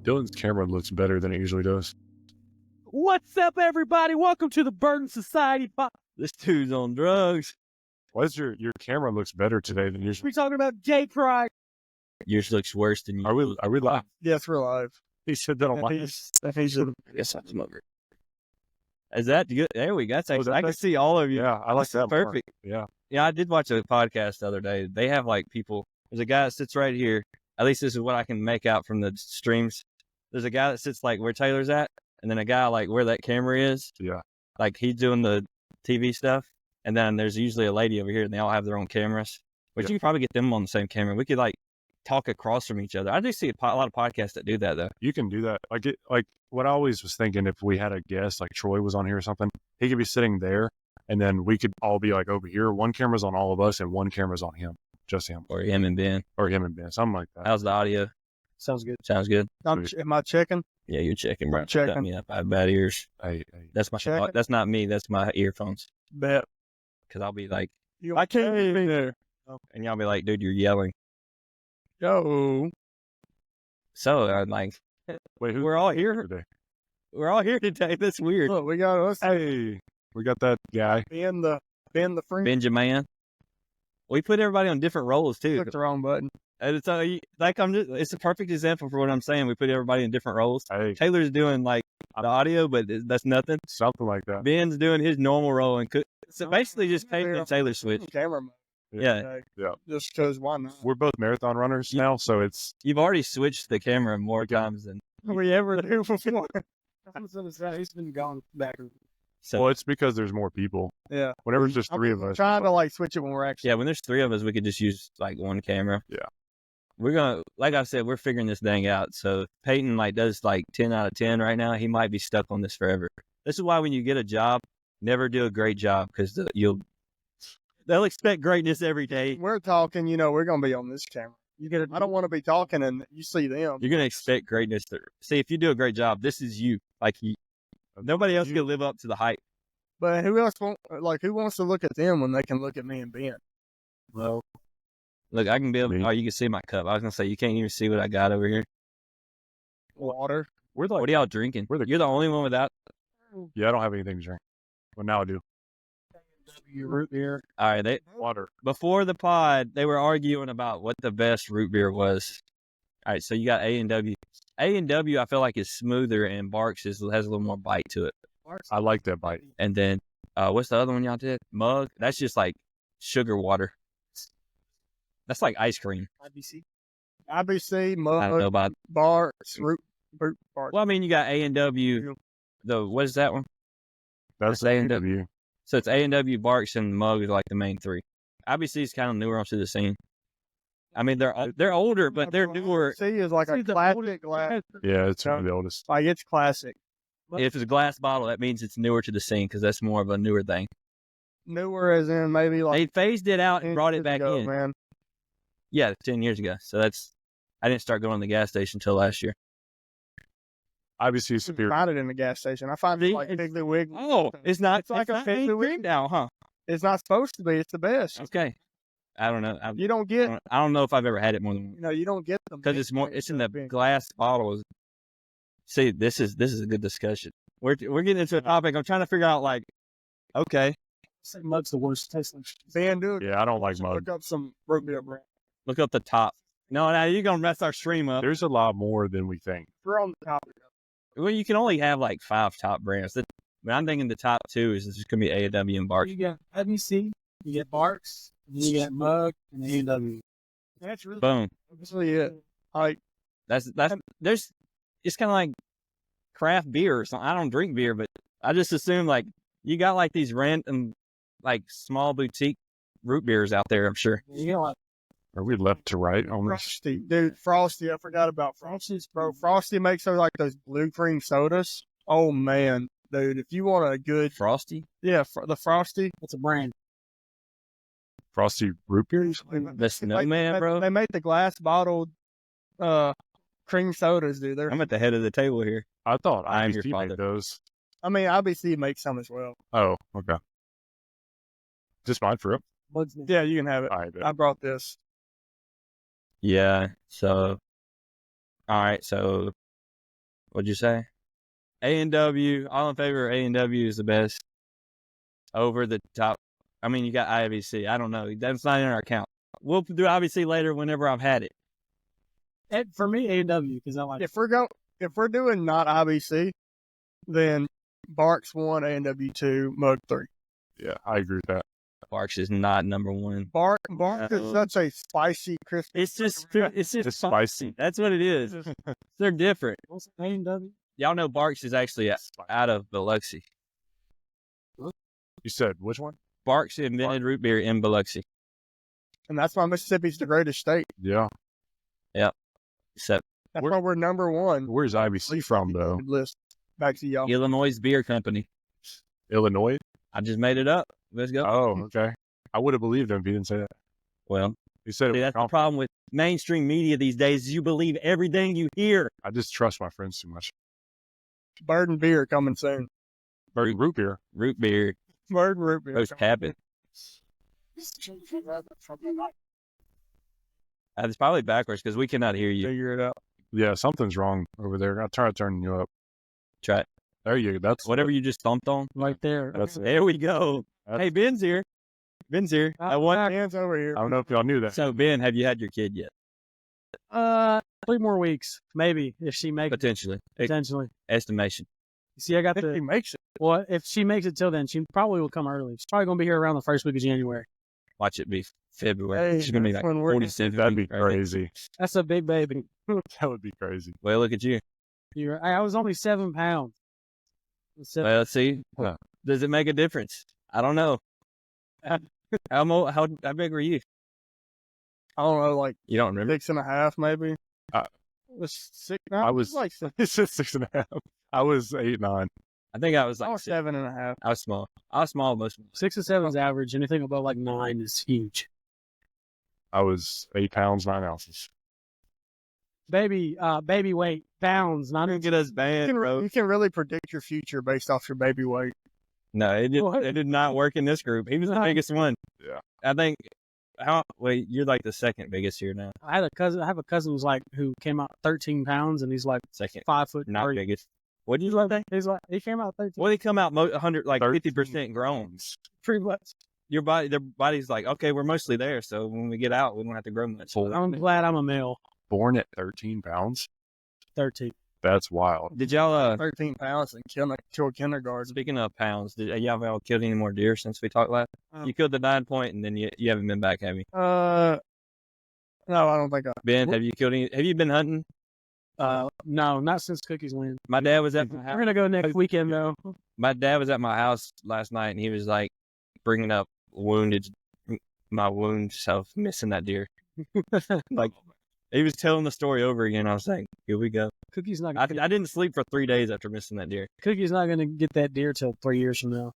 Dylan's camera looks better than it usually does. What's up, everybody? Welcome to the Burden Society. This dude's on drugs. Why is your camera looks better today than usual? We're talking about Jay Cry. Yours looks worse than you. Are we live? Yes, we're live. He said that on my. I guess I'm over. Is that good? There we go. That's actually, I can see all of you. Yeah, I like that. Perfect. More. Yeah. Yeah, I did watch a podcast the other day. They have like people. There's a guy that sits right here. At least this is what I can make out from the streams. There's a guy that sits like where Taylor's at, and then a guy like where that camera is. Yeah. Like he's doing the TV stuff, and then there's usually a lady over here, and they all have their own cameras. Which you could probably get them on the same camera. We could like talk across from each other. I do see a lot of podcasts that do that though. You can do that. Like what I always was thinking, if we had a guest, like Troy was on here or something, he could be sitting there, and then we could all be like over here. One camera's on all of us, and one camera's on him, just him, or him and Ben, something like that. How's the audio? Sounds good. Sounds good. Am I checking? Yeah, you're checking, bro. Checking. Got me up. I have bad ears. Hey. That's my. That's not me. That's my earphones. Bet. Because I'll be like, I can't be there. And y'all be like, dude, you're yelling. Yo. So I'm like, wait, we're all here today? We're all here today. That's weird. Look, we got us. Hey, we got that guy. Ben the friend. Benjamin. We put everybody on different roles too. Click the wrong button. And it's like it's a perfect example for what I'm saying. We put everybody in different roles. Hey. Taylor's doing like the audio, but that's nothing. Something like that. Ben's doing his normal role, and so basically just Peyton and Taylor switch. Camera mode. Yeah. Just because why not? We're both marathon runners now, so it's. You've already switched the camera more times than we ever do before. He's been gone back. So, well, it's because there's more people. Yeah. Whenever it's just three of us. Trying to like switch it when we're actually. Yeah, when there's three of us, we could just use like one camera. Yeah. We're gonna, like I said, we're figuring this thing out. So if Peyton like does like 10 out of 10 right now, he might be stuck on this forever. This is why when you get a job, never do a great job because they'll expect greatness every day. We're talking, we're gonna be on this camera. I don't want to be talking and you see them. You're gonna expect greatness. See, if you do a great job, this is you. Like nobody else can live up to the hype. But who wants to look at them when they can look at me and Ben? Well, look, I can be able. Oh, you can see my cup. I was gonna say you can't even see what I got over here. Water. What are y'all drinking? You're the only one without. Yeah, I don't have anything to drink. Well, now I do. Root beer. All right, water. Before the pod, they were arguing about what the best root beer was. All right, so you got A&W. A&W, I feel like is smoother, and Barks has a little more bite to it. I like that bite. And then, what's the other one y'all did? Mug. That's just like sugar water. That's like ice cream. IBC, Mug. I don't know about Barks, root Barks. Well, I mean, you got A&W. What is that one? That's A&W. So it's A&W, Barks, and Mug is like the main three. IBC is kind of newer onto the scene. I mean, they're older, but they're newer. IBC is like a classic glass. Yeah, it's one of the oldest. Like it's classic. If it's a glass bottle, that means it's newer to the scene because that's more of a newer thing. Newer as in maybe like they phased it out and brought it back in. Man. Yeah, 10 years ago. So I didn't start going to the gas station until last year. IBC is superior. I find it in the gas station. I find it like Piggly Wiggly. Oh, it's not. It's like a Piggly Wiggly now, huh? It's not supposed to be. It's the best. Okay. I don't know. You don't get. I don't know if I've ever had it more than one. You don't get them because it's more. It's in the glass bottles. See, this is a good discussion. We're getting into a topic. I'm trying to figure out like, okay. I say Mug's the worst tasting. Ben, dude. Yeah, I don't like Mug. Look up some root beer brand. Look up the top. No, now you're gonna mess our stream up. There's a lot more than we think. We're on the topic. Well, you can only have like 5 top brands. But I'm thinking the top 2 is just gonna be A&W and Barks. You got IBC, you get Barks, and you got Mug and A&W. That's really boom. That's really it. Like that's it's kind of like craft beer or something. I don't drink beer, but I just assume like you got like these random like small boutique root beers out there. I'm sure. You know, Are we left to right on this? Frosty, dude. Frosty, I forgot about Frosty's, bro. Frosty makes those like those blue cream sodas. Oh man, dude, if you want a good Frosty, yeah, the Frosty, it's a brand. Frosty root beer? The Snowman, bro. They make the glass bottled cream sodas, dude. I'm at the head of the table here. I thought I'm your IBC father. made those. I mean, IBC makes some as well. Oh, okay. Just mine for real? Yeah, you can have it. All right, I brought this. Yeah. So, all right. So What'd you say? A&W. All in favor of A&W is the best. Over the top. I mean, you got IBC. I don't know. That's not in our account. We'll do IBC later whenever I've had it. For me, A&W, because I like If we're doing not IBC, then Barks 1, A&W 2, Mug 3. Yeah, I agree with that. Barks is not number one. Barks is such a spicy, crispy. It's just It's spicy. That's what it is. They're different. What's A&W? Y'all know Barks is actually out of Biloxi. You said which one? Barks invented root beer in Biloxi. And that's why Mississippi's the greatest state. Yeah. Except That's why we're number one. Where's IBC from, though? List. Back to y'all. Illinois Beer Company. Illinois? I just made it up. Let's go. Oh, okay. I would have believed him if he didn't say that. Well, He said it see, was that's the confident. problem with mainstream media these days is you believe everything you hear. I just trust my friends too much. Bird and beer coming soon. Root beer. Root beer. Bird and root beer. Post habit. It's probably backwards because we cannot hear you. Figure it out. Yeah, something's wrong over there. I'll try to turn you up. Try it. There you go. That's Whatever you just thumped on. Right there. There we go. Hey, Ben's here. Ben's here. I want. Hands over here. I don't know if y'all knew that. So, Ben, have you had your kid yet? 3 more weeks, maybe, if she makes it. Potentially. Potentially. Estimation. You see, I got If he the. makes it. Well, if she makes it till then, she probably will come early. She's probably gonna be here around the first week of January. Watch it be February. Hey, She's going to be like that's when we're- 47. That'd be right? crazy. That's a big baby. That would be crazy. Well, look at you. I was only 7 pounds. Well, let's see. Huh. Does it make a difference? I don't know. How big were you? I don't know, like You don't remember? 6.5 maybe. Uh, It was 6. I was like It said 6.5. I was 8, 9. I think I was I like was 7.5. I was small. I was small most of 6 and 7 is average. Anything above like 9 is huge. I was 8 pounds, 9 ounces. Baby weight, pounds, not them. Get us banned, You can really predict your future based off your baby weight. No, What? it did not work in this group. He was the biggest one. Yeah. I think. Wait, you're like the second biggest here now. I have a cousin who came out 13 pounds and he's like Second, 5 foot. not 3. biggest. What did you say? He came out 13. Well, they come out 100, like 13 50% grown. Pretty much. Their body's like, okay, we're mostly there. So when we get out, we don't have to grow much. I'm glad I'm a male. Born at 13 pounds? 13. That's wild. Did y'all, 13 pounds and kill kindergarten. speaking of pounds, did y'all killed any more deer since we talked last? You killed the 9 point and then you haven't been back, have you? No, I don't think I. Ben, have you killed any? Have you been hunting? No, not since Cookies Land. My dad was at my We're house. gonna go next weekend though. My dad was at my house last night and he was like bringing up my wound self, missing that deer. Like, he was telling the story over again. I was like, here we go. Cookie's not. I Gonna didn't sleep for 3 days after missing that deer. Cookie's not gonna get that deer till 3 years from now.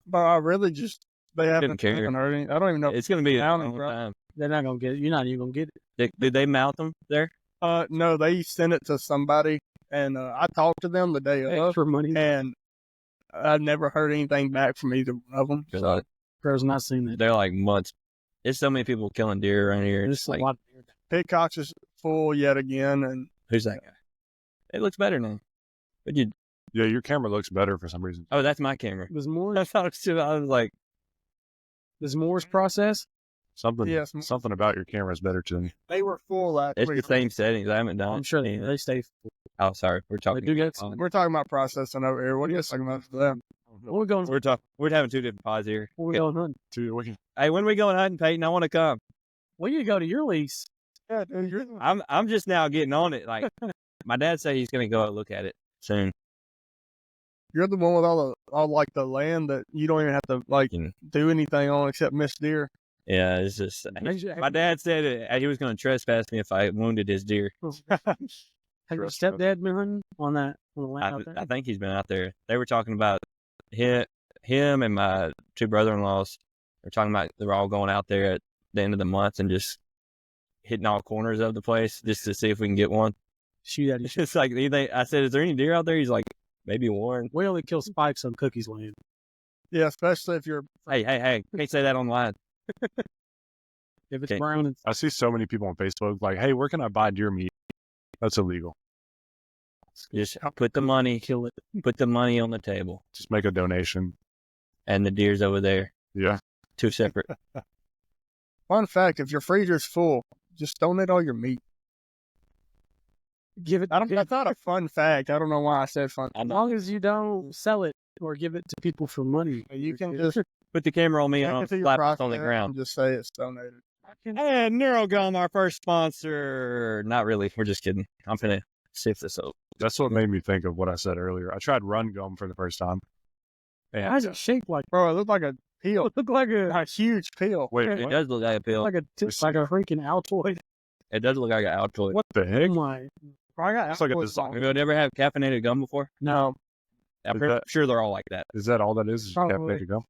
But I really just. They haven't care. heard any. I don't even know. It's going to be a Mounting, long bro. time. They're not gonna get it. You're not even gonna get it. Did they mount them there? No, they sent it to somebody, and I talked to them the day of, For money. and I never heard anything back from either one of them. Because Bro's not seen that. they're like months. There's so many people killing deer around here. There's It's a like, lot of deer. Pitcox is full yet again, and who's that guy? It looks better now. But you, Yeah, your camera looks better for some reason. oh, that's my camera. There's more. I thought I was like, There's Moore's process. Something Yes. something about your camera is better to me. they were full last it's week. the same settings. I haven't done I'm it. sure they stay. Oh, sorry. We're talking. do get on- We're talking about processing over here. What are you guys talking about for them? We're going. We're having two different pods here. We're going hunting. Hey, when we going hunting, Peyton? I want to come. Well, you go to your lease. Yeah, dude, you're I'm just now getting on it. Like, my dad said he's gonna go look at it soon. the one with all like the land that you don't even have to like Yeah. do anything on except miss deer. Yeah, it's just my dad said he was gonna trespass me if I wounded his deer. Have your stepdad been hunting on that? On the land out there? I think he's been out there. They were talking about him and my two brother-in-laws. They're talking about they're all going out there at the end of the month and just hitting all corners of the place just to see if we can get one. Shoot at It's just like anything. I said, "Is there any deer out there?" He's like, "Maybe one." We only kill spikes on Cookies Land. Yeah, especially if you're Hey! Can't say that online. If it's Okay. brown, it's I see so many people on Facebook like, hey, where can I buy deer meat? That's illegal. Just put the money, Kill it. put the money on the table, Just make a donation. and the deer's over there. Yeah. 2 separate. Fun fact: if your freezer's full, just donate all your meat. Give it. That's not a fun fact. I don't know why I said fun. As long as you don't sell it or give it to people for money. You can just Put the camera on me check and into your slap it process on the and ground. just say it's donated. And NeuroGum, our first sponsor. Not really. We're just kidding. I'm gonna sift this up. That's what made me think of what I said earlier. I tried Run Gum for the first time. Why And, is it shaped like? Bro, it looked like a peel. It looked like A huge peel. wait, It what does look like a pill. like a freaking Altoid. It does look like an Altoid. the Oh heck? my! Bro, I got It's like a Altoids design. on. Have you ever had caffeinated gum before? No, I'm Is pretty that- sure they're all like that. Is that all that is? Probably. Caffeinated gum?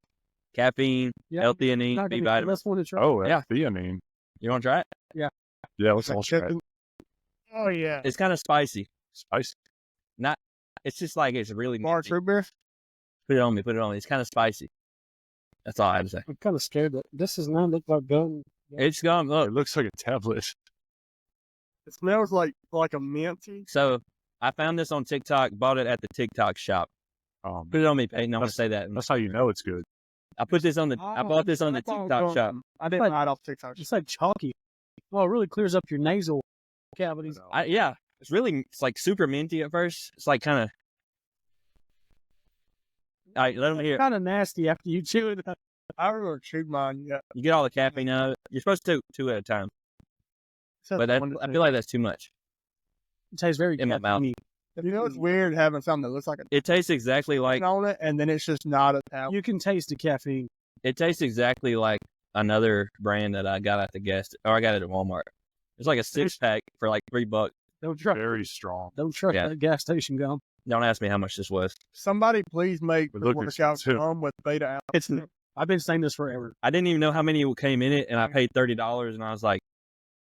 Caffeine, Yeah, L-theanine, not B gonna be vitamins. less one to try. Oh, Yeah. that's theanine. You want to try it? Yeah, let's all try it. Oh yeah. It's kind of spicy. Spicy. It's just like it's really March minty. root beer. Put it on me. Put it on me. It's kind of spicy. That's all I have to say. I'm kind of scared that this does not look like gum. It's gum. It Look. looks like a tablet. It smells like a minty. So I found this on TikTok. Bought it at the TikTok shop. Put it on me, Peyton. I'm gonna say that. That's how you know it's good. I put this on the. I bought this on the TikTok shop. I didn't buy it off TikTok. It's like chalky. Well, it really clears up your nasal cavities. Yeah, it's like super minty at first. It's like kind of. All right, let them hear. Kind of nasty after you chew it. I remember chewed mine. Yeah. You get all the caffeine out of it. You're supposed to two at a time, Except but the I one that- feel like that's too much. It tastes very In my mouth. caffeine-y. you know it's weird having something that looks like a It tastes exactly like on it, and then it's just not a tablet. You can taste the caffeine. it tastes exactly like another brand that I got at the I got it at Walmart. It's like a 6-pack for like $3. Don't trust. Very strong. Don't trust Yeah. that gas station gum. Don't ask me how much this was. Somebody please make It the looked workout expensive. gum with beta al. It's. I've been saying this forever. I didn't even know how many came in it, and I paid $30, and I was like,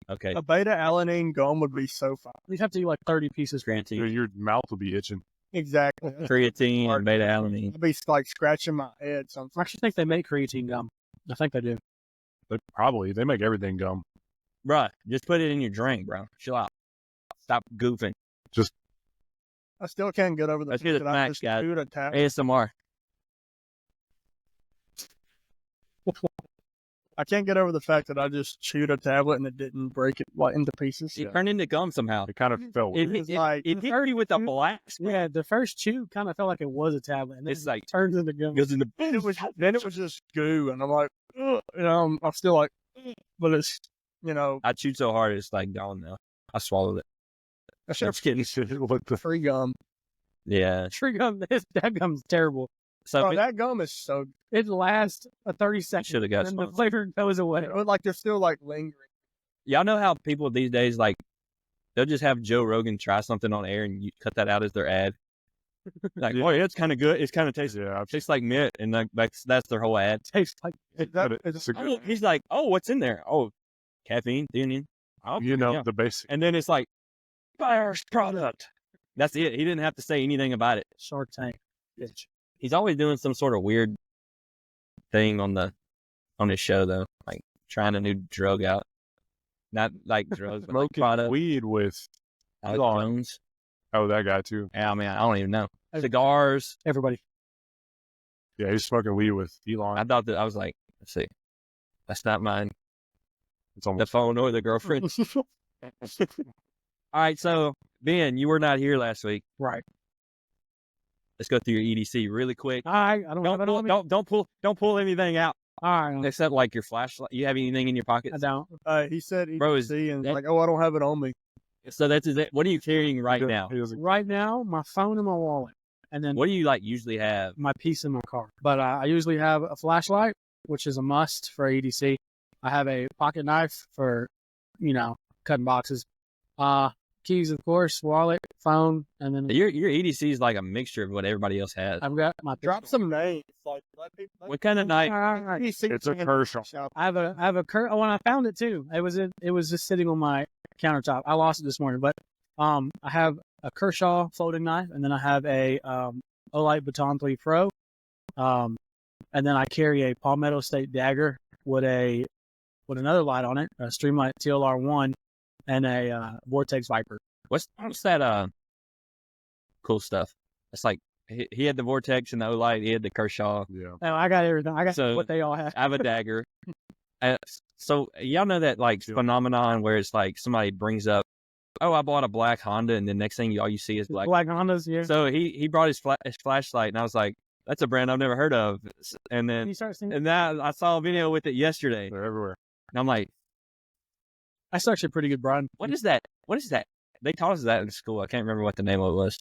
okay, A beta alanine gum would be so fun. You'd have to eat like 30 pieces. creatine, Your mouth will be itching. Exactly. creatine, and beta alanine. I'd be like scratching my head I sometimes. actually think they make creatine gum. I think they do. They make everything gum. Bruh, just put it in your drink, bro. Chill out. Stop goofing. I still can't get over the Let's fact hear the that I facts, just guys. chewed a tablet. ASMR. I can't get over the fact that I just chewed a tablet and it didn't break it like into pieces. It turned into gum somehow. It kind of felt It, weird. It's like- it hit you with a blast. Yeah, the first chew kind of felt like it was a tablet, and then It's like it turns into gum. goes into. Then it was just goo, and I'm like, ugh, I'm still like, ugh, but it's, I chewed so hard it's like gone now. I swallowed it. I should I'm have just kidding. What the? free gum. Yeah. Tree gum. That gum's terrible. So Bro, that gum is so It lasts a 30 seconds, should have got and the sponsored. flavor goes away. good. Like they're still like lingering. Y'all know how people these days like they'll just have Joe Rogan try something on air and you cut that out as their ad. Like, Yeah. oh yeah, it's kind of good. It's kind of tasty. Yeah, It tastes like mint, and like that's their whole ad. Tastes like Is that, But is it's it, a Oh, good, he's like, oh, what's in there? Oh, caffeine, theanine. Oh, yeah. the basic. And then it's like, Fire's product. That's it. He didn't have to say anything about it. Shark Tank. Bitch. He's always doing some sort of weird thing on his show though, like trying a new drug out. Not like drugs, but like Smoking product. weed with Alex Elon. Jones. that guy too. Yeah, I mean, I don't even know. Cigars. Everybody. Yeah, he's smoking weed with Elon. I thought that I was like, let's see, that's not mine. It's The almost phone or the girlfriend. All right, so Ben, you were not here last week. Right. Let's go through your EDC really quick. All right. I don't have it on me. Don't pull anything out All right. except like your flashlight. You have anything in your pocket? I don't. he said Bro, is EDC and that- like, oh, I don't have it on me. So that's it. What are you carrying right now? He was like, Right now, my phone and my wallet, and then What do you like usually have? my piece in my car. But I usually have a flashlight, which is a must for EDC. I have a pocket knife for, cutting boxes. Keys, of course, wallet, phone, and then Your EDC is like a mixture of what everybody else has. I've got my Drop some names. Like, let people. What kind of night? All right. EDC It's a can Kershaw. shop. I have a when I found it too. It was just sitting on my countertop. I lost it this morning, but I have a Kershaw folding knife, and then I have a Olight Baton 3 Pro, and then I carry a Palmetto State dagger with another light on it, a Streamlight TLR1, and a Vortex Viper. What's that? cool stuff. It's like he had the Vortex and the Olight. He had the Kershaw. Yeah. No, I got everything. I got So- what they all have. I have a dagger. So y'all know that like phenomenon where it's like somebody brings up, oh, I bought a black Honda, and the next thing all you see is black. Black Hondas, yeah. So he brought his flashlight, and I was like, that's a brand I've never heard of. And then you start seeing, and now I saw a video with it yesterday, They're everywhere. and I'm like, that's actually a pretty good brand. what is that? What is that? They taught us that in school. I can't remember what the name of it was.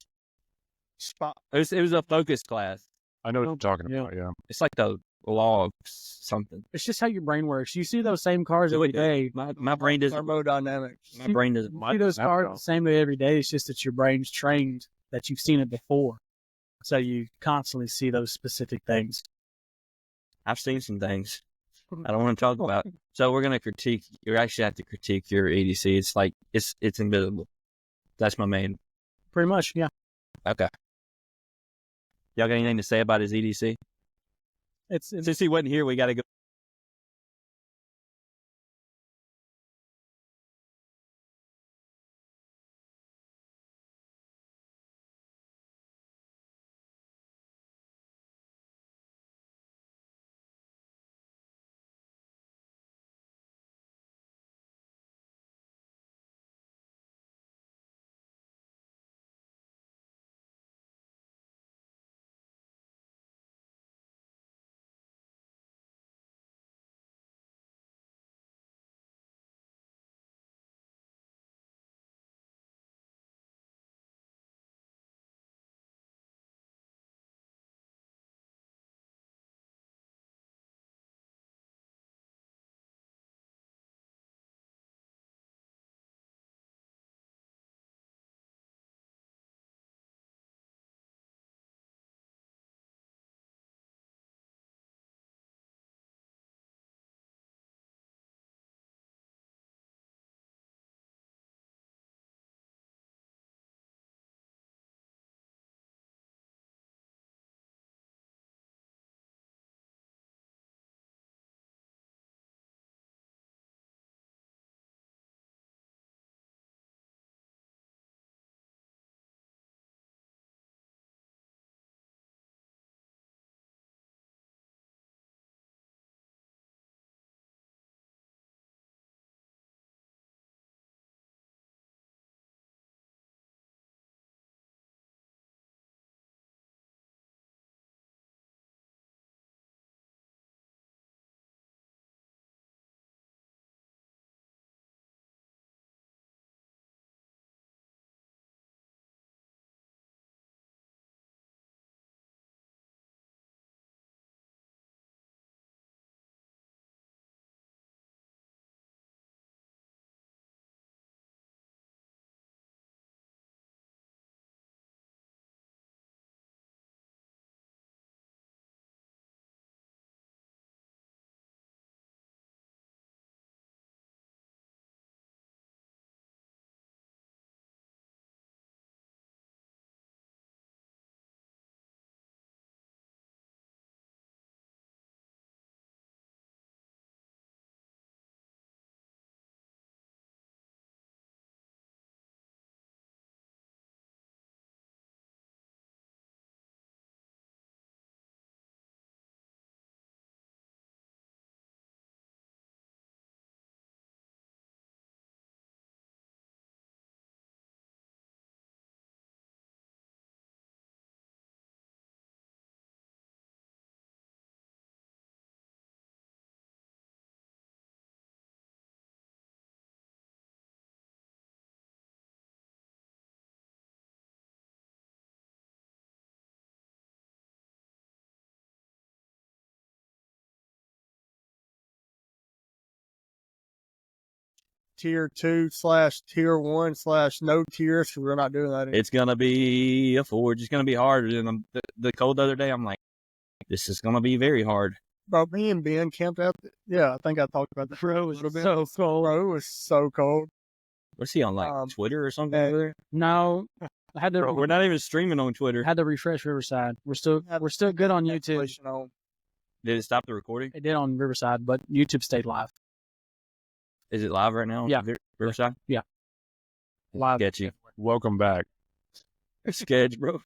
Spot. It was a focus class. I know what you're talking Yeah. about. Yeah. It's like the law of something. It's just how your brain works. You see those same cars every day. My brain doesn't. Thermodynamics. My brain doesn't. You see those cars the same way every day. It's just that your brain's trained that you've seen it before. So you constantly see those specific things. I've seen some things I don't want to talk about. So we're gonna critique. You actually have to critique your EDC. It's like it's invisible. That's my main. Pretty much, yeah. Okay. Y'all got anything to say about his EDC? It's Since he wasn't here, we got to go. Tier 2 / tier 1 / no tiers, because we're not doing that anymore. It's gonna be a forge. It's gonna be harder than the cold the other day. I'm like, this is gonna be very hard. Bro, me and Ben camped out. Yeah, I think I talked about that. Bro, a little bit. so cold. Bro, it was so cold. What's he on, like Twitter or something over there? No, I had to. Bro, we're not even streaming on Twitter. had to refresh Riverside. We're still good on YouTube. Cancellation on. Did it stop the recording? It did on Riverside, but YouTube stayed live. Is it live right now? Yeah. Riverside? Live. Sketchy. Welcome back. Sketch, bro.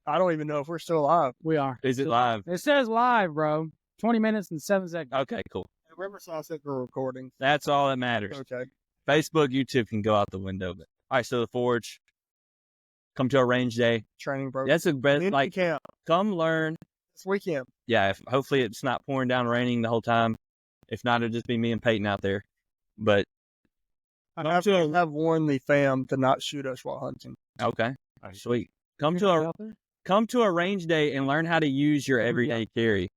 I don't even know if we're still live. We are. Is it live? It says live, bro. 20 minutes and 7 seconds. Okay, cool. Riverside said we're recording. That's all that matters. Okay. Facebook, YouTube can go out the window. But all right, so the Forge. Come to a range day. Training program. That's a best. Community Like, camp come learn. this weekend. Yeah, hopefully it's not pouring down raining the whole time. If not, it'll just be me and Peyton out there. But I have warned the fam to not shoot us while hunting. okay, sweet. Come to a range day and learn how to use your everyday carry.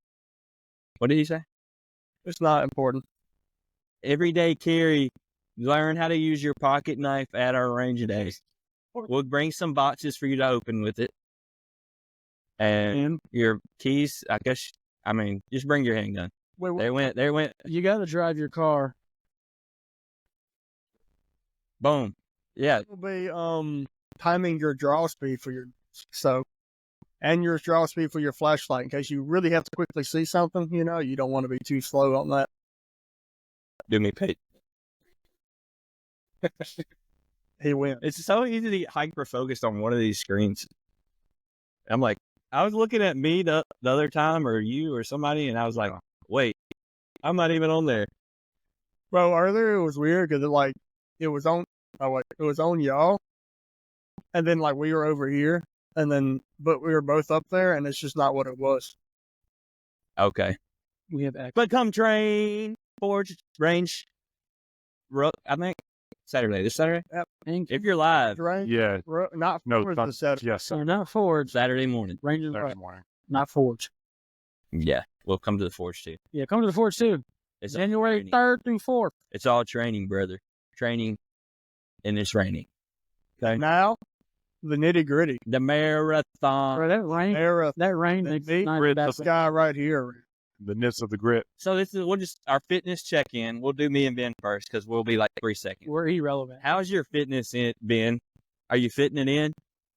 What did he say? It's not important. Everyday carry. Learn how to use your pocket knife at our range days. We'll bring some boxes for you to open with it. And your keys, I guess, just bring your handgun. Wait, They went. You got to drive your car. Boom. Yeah. will be timing your draw speed for your and your draw speed for your flashlight in case you really have to quickly see something. You don't want to be too slow on that. Do me, Peyton. He wins. It's so easy to get hyper focused on one of these screens. I'm like, I was looking at me the other time, or you, or somebody, and I was like, wait, I'm not even on there. Bro, earlier it was weird because it was on y'all, and then we were over here, but we were both up there, and it's just not what it was. Okay. We have But come train, Forge, range, I think Saturday. This Saturday? Yep. If you're live, Right? Yeah. Not No, for not, the Saturday. yes, So not Forge. Saturday morning. Rangers, Saturday right. morning. Not Forge. Yeah. We'll come to the Forge too. Yeah, come to the Forge too. It's January training. 3rd through 4th. It's all training, brother. Training, and it's raining. Okay. Now, the nitty gritty. The marathon. Bro, that rain makes the nice grid, basketball. This guy right here. The nits of the grit. So we'll just our fitness check-in. We'll do me and Ben first because we'll be like 3 seconds. We're irrelevant. How's your fitness, Ben? Are you fitting it in?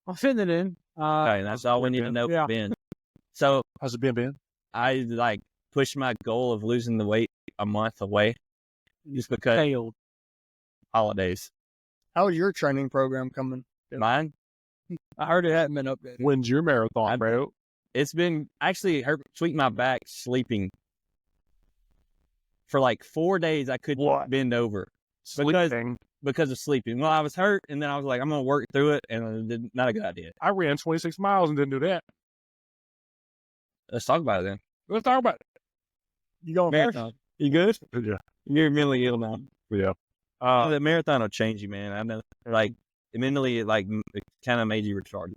I'm fitting it in. Okay, that's all we need to know, Yeah. Ben. So How's it been, Ben? I pushed my goal of losing the weight a month away, just because Failed. holidays. How's your training program coming? Mine, I heard it hadn't been updated. When's your marathon, bro? it's been actually tweaking my back sleeping for 4 days. I couldn't bend over Sleeping. because of sleeping. Well, I was hurt, and then I was like, I'm gonna work through it, and it's not a good idea. I ran 26 miles and didn't do that. Let's talk about it then. Let's talk about You going Marathon. You good? it. Yeah. You're mentally ill now. Yeah. The marathon will change you, man. I know. Mentally, it kind of made you retarded.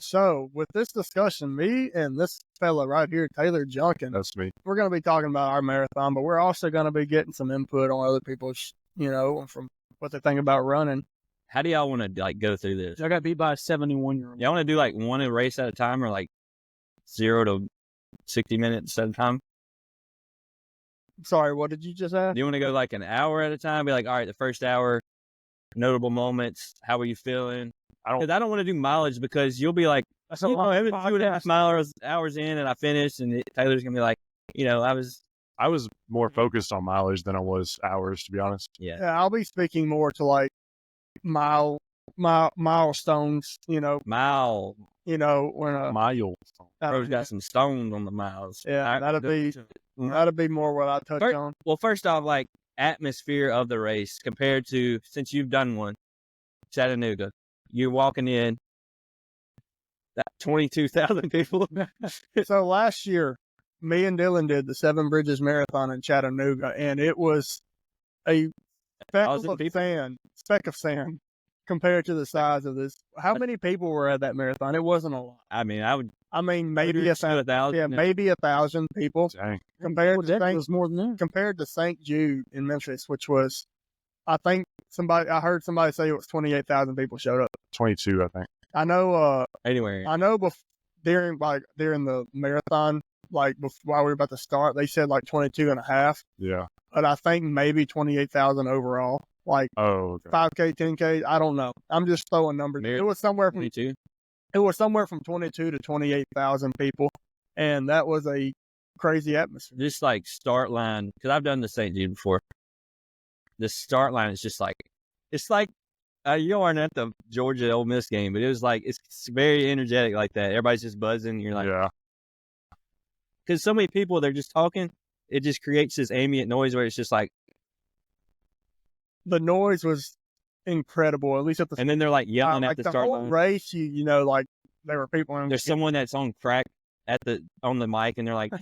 So, with this discussion, me and this fella right here, Taylor Junkin, That's me. we're going to be talking about our marathon, but we're also going to be getting some input on other people's, from what they think about running. How do y'all want to go through this? I got beat by a 71-year-old. Y'all want to do one race at a time, or 0 to 60 minutes at a time? Sorry, what did you just ask? Do you want to go an hour at a time? Be all right, the first hour, notable moments. How are you feeling? I don't want to do mileage because you'll be like, That's I was 2.5 hours in and I finished, and Taylor's gonna be like, I was more focused on mileage than I was hours, to be honest. yeah. Yeah, I'll be speaking more to milestones, Mile. when Mile. Bro's got some stones on the miles. Yeah, that'll be more what I touch on. Well, first off, atmosphere of the race compared to, since you've done one, Chattanooga, you're walking in that 22,000 people. So last year, me and Dylan did the Seven Bridges Marathon in Chattanooga, and it was a speck of sand compared to the size of this. How many people were at that marathon? It wasn't a lot. Maybe Maybe 1,000. Yeah, maybe 1,000 people Dang. compared to was more than that. compared to St. Jude in Memphis, which was, I think I heard somebody say it was 28,000 people showed up. 22, I think. I know. Anyway, During the marathon, while we were about to start, they said 22 and a half, Yeah. but I think maybe 28,000 overall. Oh, okay. 5K, 10K, I don't know. I'm just throwing numbers. It was somewhere from 22. 22 to 28,000 people, and that was a crazy atmosphere. Just start line, because I've done the St. Jude before. The start line is just it's like You aren't at the Georgia Ole Miss game, but it was like it's very energetic like that. Everybody's just buzzing. You're like, Yeah. because so many people they're just talking. It just creates this ambient noise where it's just like, The noise was incredible, at least at the and then they're like yelling like at the the start whole line. race. You know, like there were people. There's someone that's on crack on the mic, and they're like,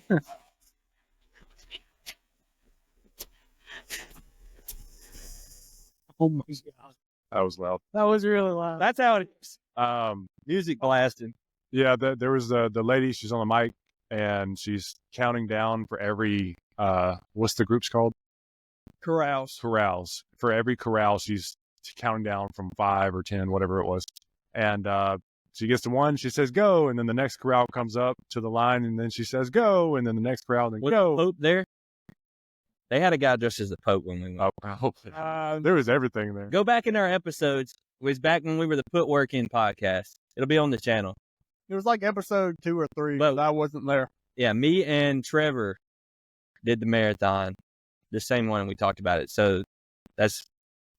Oh my god, That was loud. that was really loud. "That's how it is." Um, Music blasting. yeah, there was the lady. She's on the mic and she's counting down for every what's the group's called? corrals. Corrals. For every corral, she's counting down from 5 or 10, whatever it was. And she gets to 1, she says go, and then the next corral comes up to the line, and then she says go, and then the next corral, then Was go. the Pope there? They had a guy dressed as the Pope when we went. There was everything there. Go back in our episodes. It was back when we were the Put Work In podcast. It'll be on the channel. It was like episode 2 or 3, But- but I wasn't there. Yeah, me and Trevor did the marathon, the same one we talked about it. So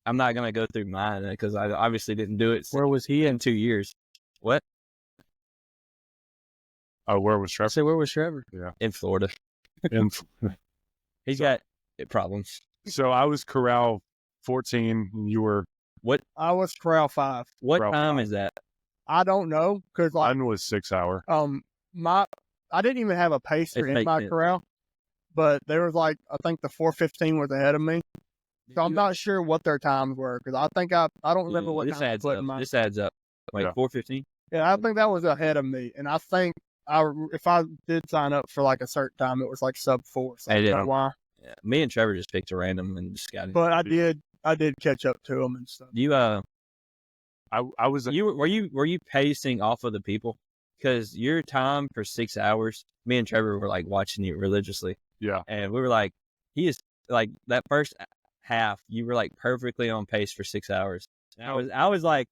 I'm not gonna go through mine because I obviously didn't do it Where was he in 2 years. What? Oh, where was I Trevor? say, where was Trevor? In Florida. In- He's got problems. so I was corral 14, and you were, I was corral 5. What Bro. time is that? I don't know because like mine was 6 hour. I didn't even have a pacer It in makes my sense. corral, but there was like I think the 4:15 was ahead of me, so I'm not sure what their times were because I think I don't remember what this time I adds put up. in my. This adds up. Like Yeah. 4:15. Yeah, I think that was ahead of me, and I think if I did sign up for like a certain time, it was like sub 4. So I Hey, don't yeah. know why, Yeah. Me and Trevor just picked a random and just got it. but I did catch up to them and stuff. You I was were you pacing off of the people? Because your time for 6 hours, me and Trevor were like watching you religiously, yeah. and we were like, he is like that first half. You were like perfectly on pace for 6 hours. And I was like,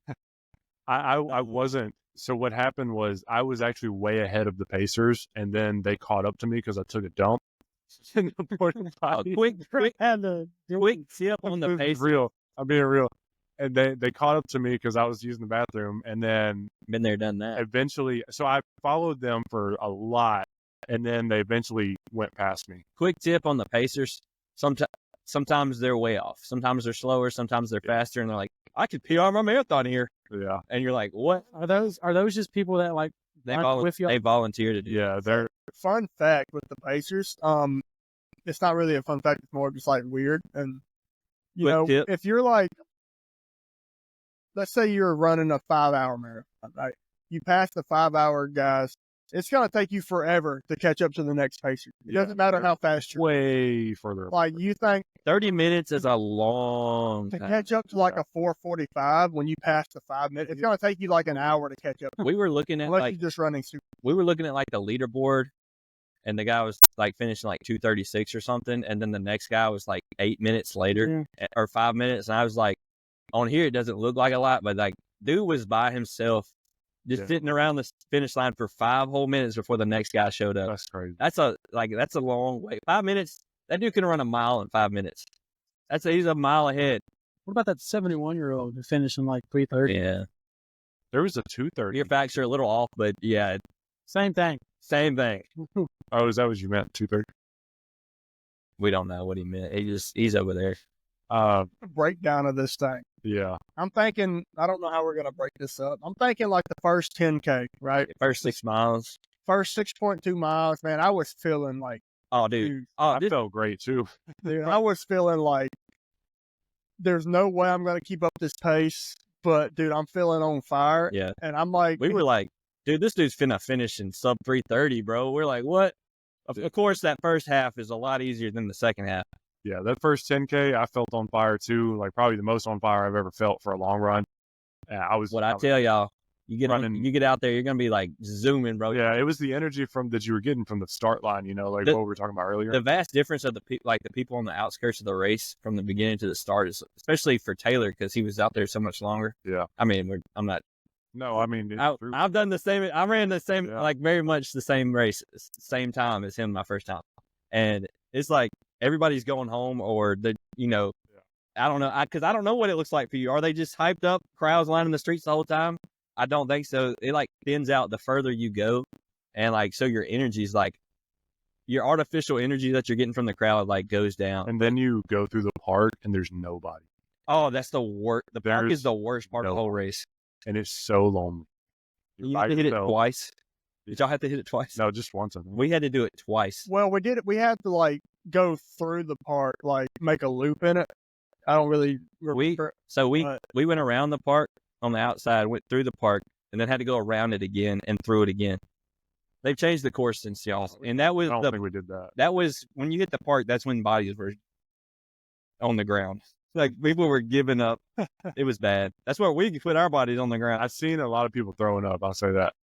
I wasn't. So what happened was I was actually way ahead of the Pacers, and then they caught up to me because I took a dump. in the porta potty. quick Had the tip on the This is pace. real. I'm being real. And they caught up to me because I was using the bathroom, and then Been there, done that. eventually, so I followed them for a lot, and then they eventually went past me. Quick tip on the Pacers. Sometimes they're way off. Sometimes they're slower. Sometimes they're faster, and they're like, I could PR my marathon here, Yeah, and you're like, what? Are those just people that like They aren't with you? they volunteer to do. yeah. They're Fun fact with the Pacers, it's not really a fun fact; it's more just like weird. And you Quick know, tip. if you're like, let's say you're running a 5-hour marathon, right? You pass the 5-hour guys, it's gonna take you forever to catch up to the next pacer. It Yeah. doesn't matter how fast you're. way further. Like you think 30 minutes is a long to time. catch up to like a 4:45 when you pass the 5 minutes, it's gonna take you like an hour to catch up. We were looking at Unless like you're just running super. we were looking at like the leaderboard, and the guy was like finishing like 2:36 or something, and then the next guy was like 8 minutes later or 5 minutes, and I was like, on here it doesn't look like a lot, but like dude was by himself, just Yeah. sitting around the finish line for 5 whole minutes before the next guy showed up. That's crazy. That's a long way. 5 minutes. That dude can run a mile in 5 minutes. He's a mile ahead. What about that 71-year-old who finished in like 3:30? Yeah. There was a 2:30. Your facts are a little off, but yeah, Same thing. same thing. Oh, is that what you meant? 2:30. We don't know what he meant. He's over there. Breakdown of this thing. Yeah. I'm thinking, I don't know how we're going to break this up. I'm thinking like the first 10K, right? First 6 miles. First 6.2 miles, man, I was feeling like, Oh, dude. dude, Oh, I this, felt great too. I was feeling like there's no way I'm going to keep up this pace, but dude, I'm feeling on fire. yeah. And I'm like, We were like, dude, this dude's finna finish in sub 3:30, bro. We're like, what? Of course, that first half is a lot easier than the second half. Yeah, that first 10K, I felt on fire too. Like probably the most on fire I've ever felt for a long run. Yeah, I was. What I tell y'all, you get running- you get out there, you're gonna be like zooming, bro. Yeah, it was the energy that you were getting from the start line. You know, like The- what we were talking about earlier. The vast difference of the people on the outskirts of the race from the beginning to the start is, especially for Taylor, because he was out there so much longer. Yeah. I mean, I'm not. No, I mean, I've done the same. I ran the same, Yeah. like very much the same race, same time as him my first time, and it's like everybody's going home, or I don't know, because I don't know what it looks like for you. Are they just hyped up crowds lining the streets the whole time? I don't think so. It like thins out the further you go, and like so your energy's like your artificial energy that you're getting from the crowd like goes down. And then you go through the park and there's nobody. Oh, that's the worst. The park is There's the worst part of the whole race. And it's so lonely. You have to hit it twice. Did y'all have to hit it twice? No, just once. I think. We had to do it twice. Well, we did it. We had to like go through the park, like make a loop in it. I don't really. We went around the park on the outside, went through the park, and then had to go around it again and through it again. They've changed the course since y'all, and that was I don't think we did that. That was when you hit the park. That's when bodies were on the ground. Like people were giving up. It was bad. That's where we put our bodies on the ground. I've seen a lot of people throwing up. I'll say that.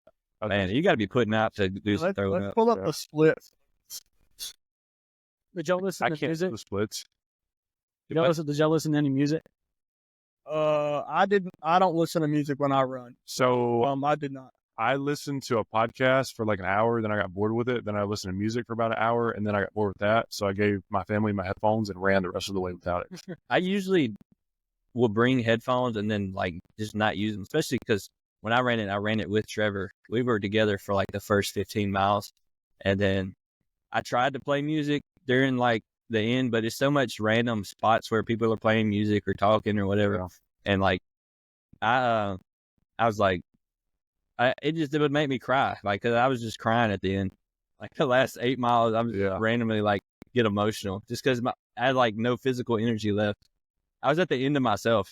Man, you got to be putting out to do some throwing let's up. pull up the splits. Did y'all listen I to can't music? do the splits. Did y'all listen to any music? I didn't. I don't listen to music when I run. So I did not. I listened to a podcast for like an hour, then I got bored with it. Then I listened to music for about an hour, and then I got bored with that. So I gave my family my headphones and ran the rest of the way without it. I usually will bring headphones and then like just not use them, especially because when I ran it with Trevor. We were together for like the first 15 miles, and then I tried to play music during like the end, but it's so much random spots where people are playing music or talking or whatever, Yeah. and like I was like. It would make me cry, like, cause I was just crying at the end. Like the last 8 miles, I was randomly like get emotional just cause I had like no physical energy left. I was at the end of myself.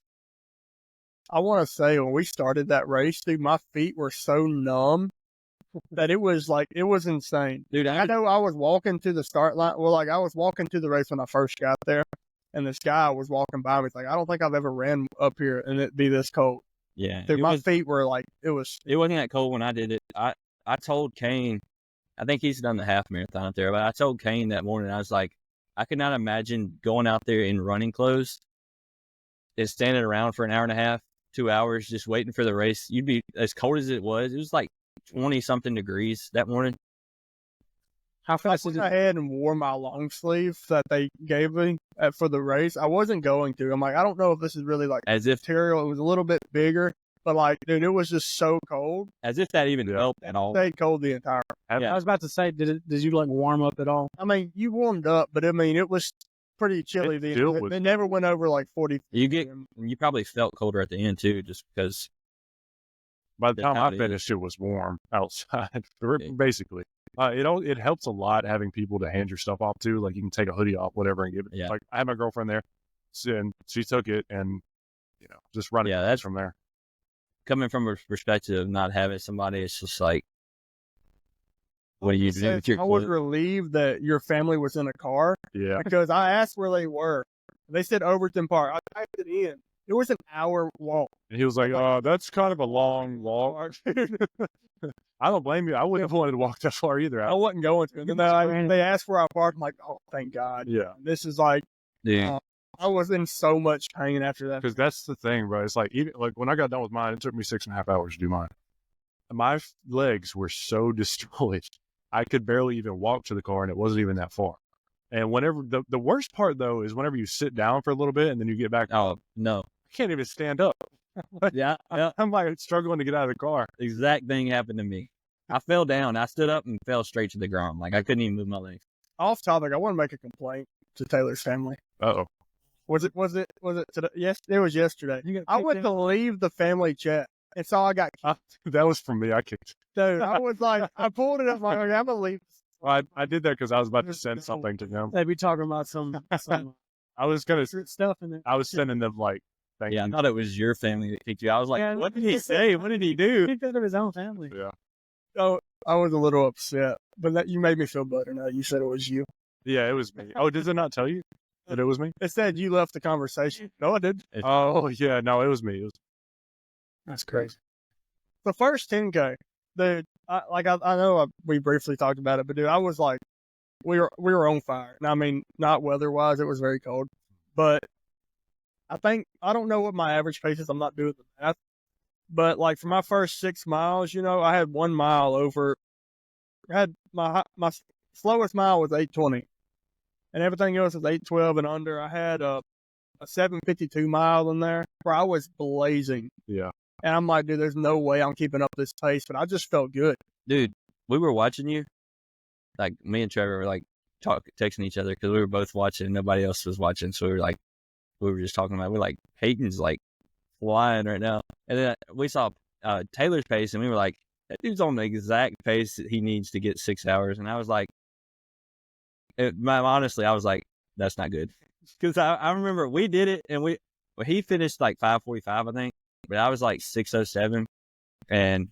I want to say when we started that race, dude, my feet were so numb that it was insane. Dude, I know I was walking to the start line. Well, like I was walking to the race when I first got there, and this guy was walking by me. He's like, I don't think I've ever ran up here and it be this cold. Yeah, Dude, my feet were like, it wasn't that cold when I did it. I told Kane, I think he's done the half marathon up there, but I told Kane that morning, I was like, I could not imagine going out there in running clothes and standing around for an hour and a half, 2 hours, just waiting for the race. You'd be as cold as it was. It was like 20 something degrees that morning. How fast I did went it? ahead and wore my long sleeve that they gave me for the race. I wasn't going to. I'm like, I don't know if this is really like As if material. It was a little bit bigger, but like, dude, it was just so cold. that even helped at all. Stayed cold the entire. Yeah. I was about to say, did you like warm up at all? I mean, you warmed up, but I mean, it was pretty chilly. It never went over like 40. You probably felt colder at the end too, just because. By the time how I it is. finished, it was warm outside. Yeah. Basically, it helps a lot having people to hand your stuff off to. Like you can take a hoodie off, whatever, and give it. Yeah. Like I had my girlfriend there, and she took it, and just running. Yeah, that's from there. Coming from a perspective of not having somebody, it's just like, what do you do with your I was clothes? relieved that your family was in a car Yeah, because I asked where they were. They said Overton Park. I typed it in. It was an hour walk. and he was like, that's kind of a long walk." I don't blame you. I wouldn't have wanted to walk that far either. I wasn't going to. And then they asked where I parked. I'm like, oh, thank God. Yeah, This is like, Yeah. I was in so much pain after that. because that's the thing, bro. It's like even like when I got done with mine, it took me 6.5 hours to do mine. My legs were so destroyed, I could barely even walk to the car, and it wasn't even that far. And whenever the worst part though is whenever you sit down for a little bit and then you get back, Oh no. I can't even stand up. Yeah. I'm like struggling to get out of the car. Exact thing happened to me. I fell down. I stood up and fell straight to the ground. Like I couldn't even move my legs. Off topic, I want to make a complaint to Taylor's family. Uh-oh. Was it today? Yes, it was yesterday. You got I kicked went out? to leave the family chat, and so I got That was from me. I kicked. dude. I was like, I pulled it up. Like, I'm gonna leave. Well, I did that because I was about to send something to them. They be talking about some I was gonna. secret stuff in there. I was sending them like, thank Yeah, I you. thought it was your family that kicked you. I was like, Yeah, what did he say? What did he do? Kicked out of his own family. Yeah. So I was a little upset, but that you made me feel better now. You said it was you. Yeah, it was me. Oh, does it not tell you that it was me? It said you left the conversation. No, I didn't. Oh, yeah. No, it was me. It was. That's crazy. The first 10K, dude. I know we briefly talked about it, but dude, I was like, we were on fire. And I mean, not weather wise, it was very cold, but I don't know what my average pace is. I'm not doing the math, but like for my first 6 miles, I had 1 mile over. I had my slowest mile was 8:20, and everything else was 8:12 and under. I had a 7:52 mile in there where I was blazing. Yeah. And I'm like, dude, there's no way I'm keeping up this pace, but I just felt good. Dude, we were watching you. Like, me and Trevor were like texting each other because we were both watching and nobody else was watching. So we were just talking about, we're like, Peyton's like flying right now. And then we saw Taylor's pace and we were like, that dude's on the exact pace that he needs to get 6 hours. And I was like, honestly, I was like, that's not good. Because I remember we did it and he finished like 5:45, I think. But I was like 6:07 and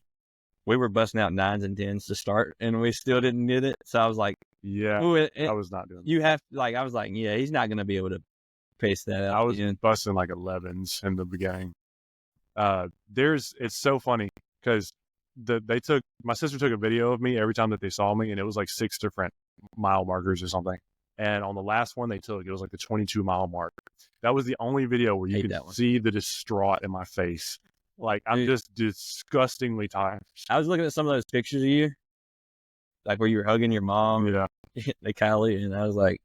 we were busting out 9s and 10s to start and we still didn't get it. So I was like, yeah, ooh, I was not doing that. You have, like, I was like, yeah, he's not going to be able to pace that out. I was busting like 11s in the beginning. It's so funny because my sister took a video of me every time that they saw me and it was like 6 different mile markers or something. And on the last one they took, it was like the 22-mile mark. That was the only video where you could see the distraught in my face. Like, I'm just disgustingly tired. I was looking at some of those pictures of you, like where you were hugging your mom, the Kylie, and I was like,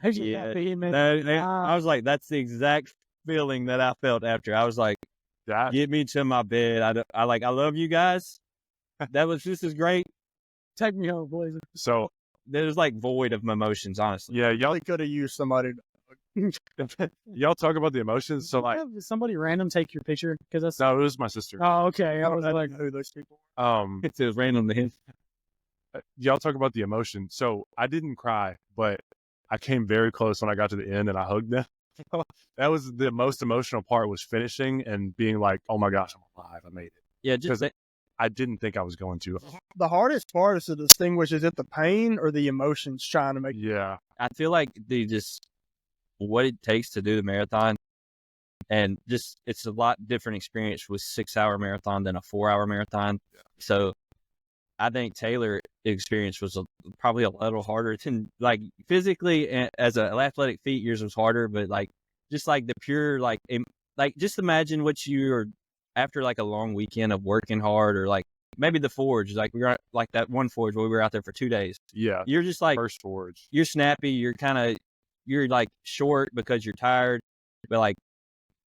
yeah, I was like, that's the exact feeling that I felt after. I was like, get me to my bed. I love you guys. This is great. Take me home, boys. So there's like void of emotions, honestly. Yeah, y'all could have used somebody. Y'all talk about the emotions. So like, did somebody random take your picture? Because no, it was my sister. Oh, okay. I was like, who those people? It was random to him. Y'all talk about the emotion. So I didn't cry, but I came very close when I got to the end and I hugged them. That was the most emotional part, was finishing and being like, oh my gosh, I'm alive. I made it. Yeah, just I didn't think I was going to. The hardest part is to distinguish, is it the pain or the emotions trying to make Yeah. I feel like what it takes to do the marathon, and just, it's a lot different experience with 6-hour marathon than a 4-hour marathon. Yeah. So I think Taylor's experience was probably a little harder than, like, physically as an athletic feat, yours was harder, but like, just like the pure, like just imagine what you're after, like a long weekend of working hard, or like maybe the forge, like we were like that one forge where we were out there for 2 days. Yeah. You're just like, first forge. You're snappy. You're like short because you're tired, but like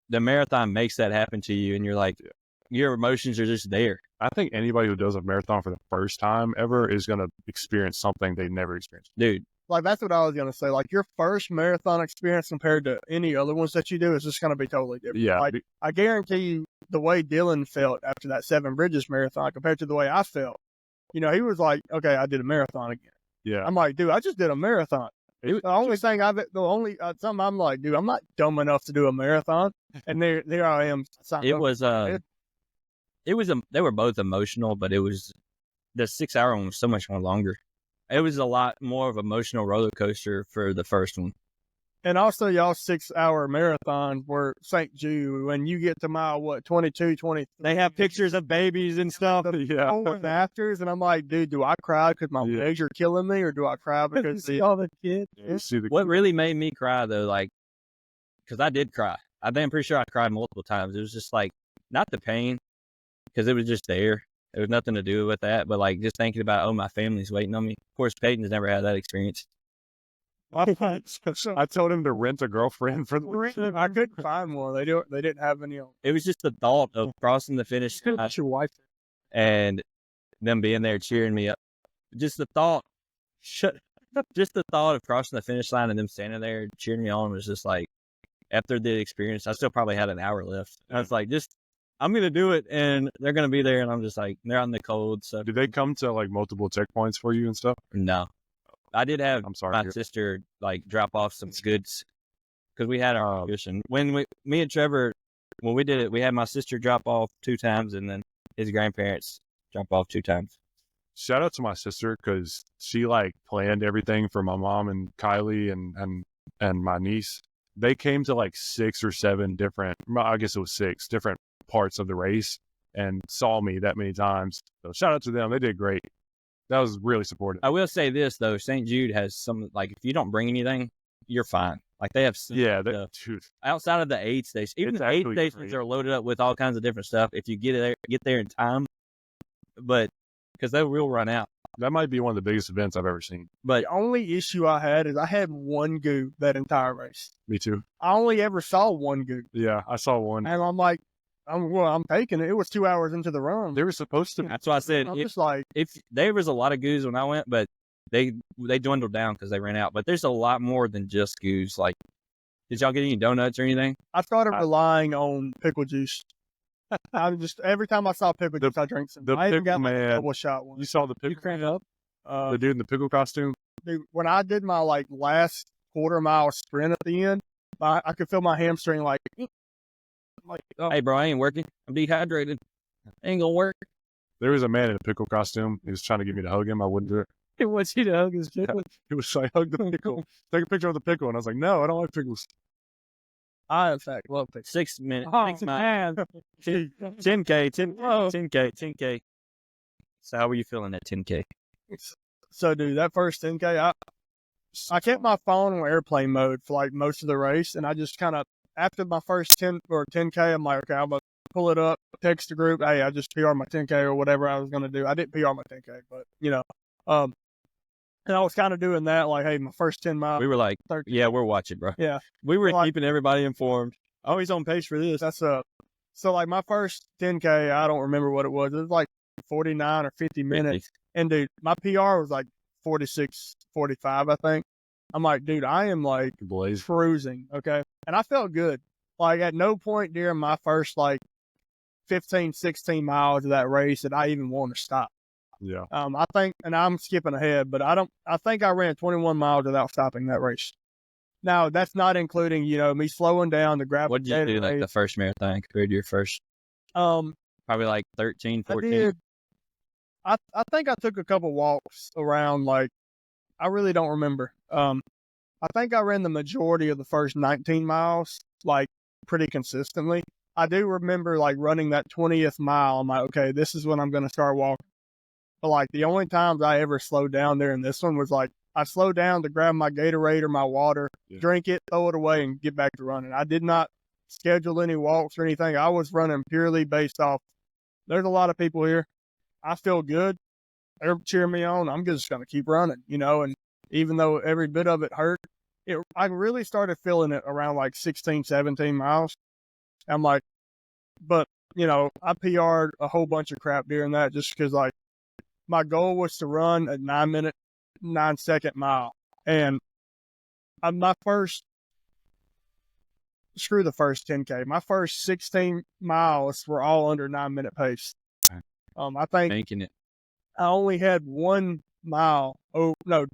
the marathon makes that happen to you. And you're like, your emotions are just there. I think anybody who does a marathon for the first time ever is going to experience something they never experienced. Dude. Like, that's what I was going to say. Like, your first marathon experience compared to any other ones that you do is just going to be totally different. Yeah. Like, I guarantee you the way Dylan felt after that Seven Bridges marathon compared to the way I felt. You know, he was like, okay, I did a marathon again. Yeah. I'm like, dude, I just did a marathon. The only thing something I'm like, dude, I'm not dumb enough to do a marathon. And there I am. They were both emotional, but it was, the 6-hour one was so much more longer. It was a lot more of an emotional roller coaster for the first one. And also, y'all 6-hour marathon were St. Jude, when you get to mile, 22, 23. They have pictures of babies and stuff. Yeah. Before and afters, and I'm like, dude, do I cry because my legs are killing me, or do I cry because all the kids? What really made me cry, though, like, because I did cry. I'm pretty sure I cried multiple times. It was just like, not the pain, because it was just there. There was nothing to do with that, but like just thinking about, my family's waiting on me. Of course, Peyton's never had that experience. I told him to rent a girlfriend for the weekend. I couldn't find one. They didn't have any. It was just the thought of crossing the finish line Your wife. and them being there cheering me up. Just the thought, just the thought of crossing the finish line and them standing there cheering me on was just like, after the experience, I still probably had an hour left. I was like, I'm going to do it, and they're going to be there, and I'm just like, they're out in the cold. So, do they come to like multiple checkpoints for you and stuff? No. I did have my sister like drop off some goods, because we had our mission. When me and Trevor, when we did it, we had my sister drop off 2 times, and then his grandparents drop off 2 times. Shout out to my sister, because she like planned everything for my mom and Kylie and my niece. They came to like 6 or 7 different, I guess it was 6 different parts of the race, and saw me that many times. So shout out to them. They did great. That was really supportive. I will say this though, St. Jude has some, like, if you don't bring anything, you're fine. Like, they have some dude. Outside of the aid station. Even the aid stations are loaded up with all kinds of different stuff if you get there in time. But because they will run out. That might be one of the biggest events I've ever seen. But The only issue I had is I had one goo that entire race. Me too. I only ever saw one goo. Yeah, I saw one. And I'm like, I'm taking it. It was 2 hours into the run. They were supposed to. that's why I said I'm if, just like, if there was a lot of goos when I went, but they dwindled down because they ran out. But there's a lot more than just goos. Like, did y'all get any donuts or anything? I started relying on pickle juice. I just every time I saw pickle juice, I drank some. the I even got pickle like a man- double shot one. You saw the You pickle, crank it up. the dude in the pickle costume. Dude, when I did my like last quarter mile sprint at the end, I could feel my hamstring like oh, Hey, bro, I ain't working. I'm dehydrated. Ain't gonna work. There was a man in a pickle costume. He was trying to get me to hug him. I wouldn't do it. He wants you to hug his pickle. He was like, hug the pickle. Take a picture of the pickle. And I was like, no, I don't like pickles. I in fact love pickles. 6 minutes. Oh, 6 miles. man. 10K. 10K. So how were you feeling at 10K? So, dude, that first 10K, I kept my phone on airplane mode for like most of the race, and I just kind of after my first 10K, I'm like, okay, I'm gonna pull it up, text the group, hey, I just PR my 10K or whatever I was gonna do. I didn't PR my 10K, but and I was kind of doing that, like, hey, my first 10 miles. We were like, 13. yeah, we're watching, bro. Yeah, We were Like- keeping everybody informed. Always on pace for this. that's So like my first 10K, I don't remember what it was. It was like 49 or 50 minutes, and dude, my PR was like 46, 45, I think. I'm like, dude, I am like Blaze. cruising, okay? And I felt good. Like at no point during my first like 15, 16 miles of that race did I even want to stop. Yeah. I think, and I'm skipping ahead, but I think I ran 21 miles without stopping that race. Now, that's not including, me slowing down to grab What did you do like the first marathon compared to your first? Probably like 13, 14. I did. I think I took a couple walks around, like, I really don't remember. I think I ran the majority of the first 19 miles, like, pretty consistently. I do remember, like, running that 20th mile. I'm like, okay, this is when I'm going to start walking. But, like, the only times I ever slowed down there in this one was, like, I slowed down to grab my Gatorade or my water, drink it, throw it away, and get back to running. I did not schedule any walks or anything. I was running purely based off, there's a lot of people here. I feel good. They're cheering me on. I'm just going to keep running, and even though every bit of it hurt, I really started feeling it around like 16, 17 miles. I'm like, but, I PR'd a whole bunch of crap during that just because, like, my goal was to run a 9-minute, 9-second mile. And screw the first 10K. My first 16 miles were all under 9-minute pace. I think Making it. I only had 1 mile. Oh, no,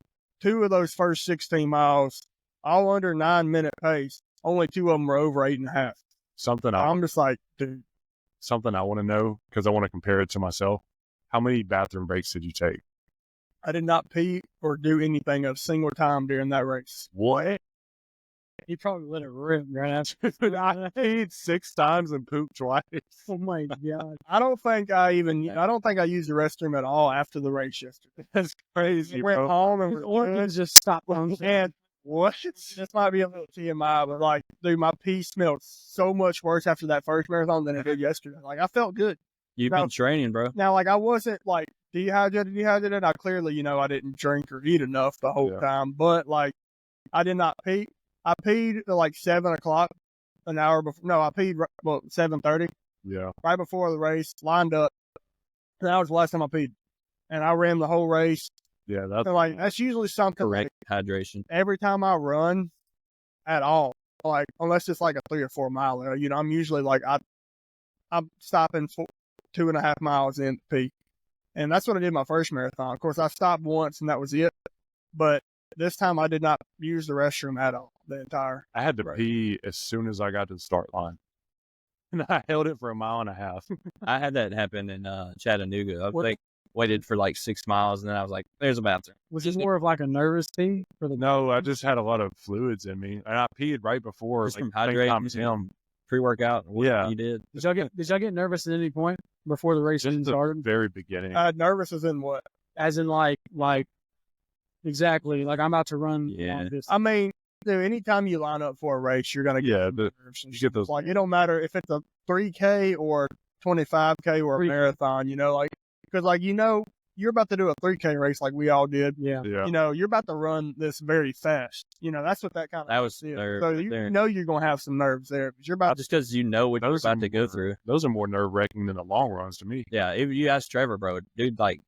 2 of those first 16 miles, all under 9-minute pace. Only 2 of them were over 8.5. I'm just like, dude. Something I want to know, because I want to compare it to myself. How many bathroom breaks did you take? I did not pee or do anything a single time during that race. What? He probably let it rip right after. I peed 6 times and pooped twice. Oh my god! I don't think I used the restroom at all after the race yesterday. That's crazy, Went bro. home and His organs just stopped functioning. and what? This might be a little TMI, but like, dude, my pee smelled so much worse after that first marathon than it did yesterday. Like, I felt good. You've No. been training, bro. Now, like, I wasn't like dehydrated. I clearly, I didn't drink or eat enough the whole time, but like, I did not pee. I peed at like 7 o'clock, an hour before. No, I peed 7:30, Yeah. right before the race. Lined up. That was the last time I peed, and I ran the whole race. Yeah. That's And like, that's usually something. Correct hydration. Every time I run at all, like, unless it's like a 3 or 4 mile, I'm usually like, I'm stopping for 2.5 miles in to pee. And that's what I did my first marathon. Of course, I stopped once and that was it. But this time I did not use the restroom at all, the entire. I had to pee as soon as I got to the start line. And I held it for 1.5 miles. I had that happen in Chattanooga. I like waited for like 6 miles, and then I was like, "There's a bathroom." Was it more of like a nervous pee for the? No, I just had a lot of fluids in me. And I peed right before. Just from same time as him. Pre-workout. Yeah. You did. Did y'all get nervous at any point before the race Just even the started? very beginning. Nervous as in what? As in like exactly like I'm about to run. Yeah. long distance. I mean, dude, anytime you line up for a race, you're going to get nerves. you get those. Like, it don't matter if it's a 3K or 25K or a Three- marathon, like, because like, you you're about to do a 3K race like we all did. Yeah. Yeah. You know, you're about to run this very fast. You know, that's what that kind of That was is. nerve So right you there. know you're gonna have some nerves there because you're about Just because you know what you're Those are about to go more- through. Those are more nerve wracking than the long runs to me. Yeah, if you ask Trevor, bro, dude, like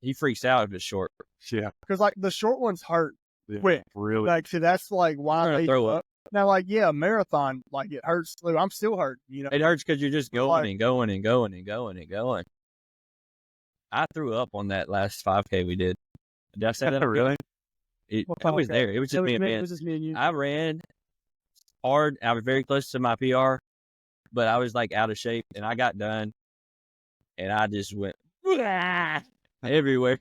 he freaks out if it's short. Yeah. because like the short ones hurt Yeah. quick. Really. Like, see, that's like why gonna they throw up. Now, like, yeah, marathon, like it hurts. I'm still hurt. You know, It hurts because you're just going Like- and going and going and going and going. I threw up on that last 5K we did. Did I say that? Really? What I was 5K? there. It was just me and It Ben. was just me and you. I ran hard. I was very close to my PR, but I was like out of shape, and I got done, and I just went everywhere.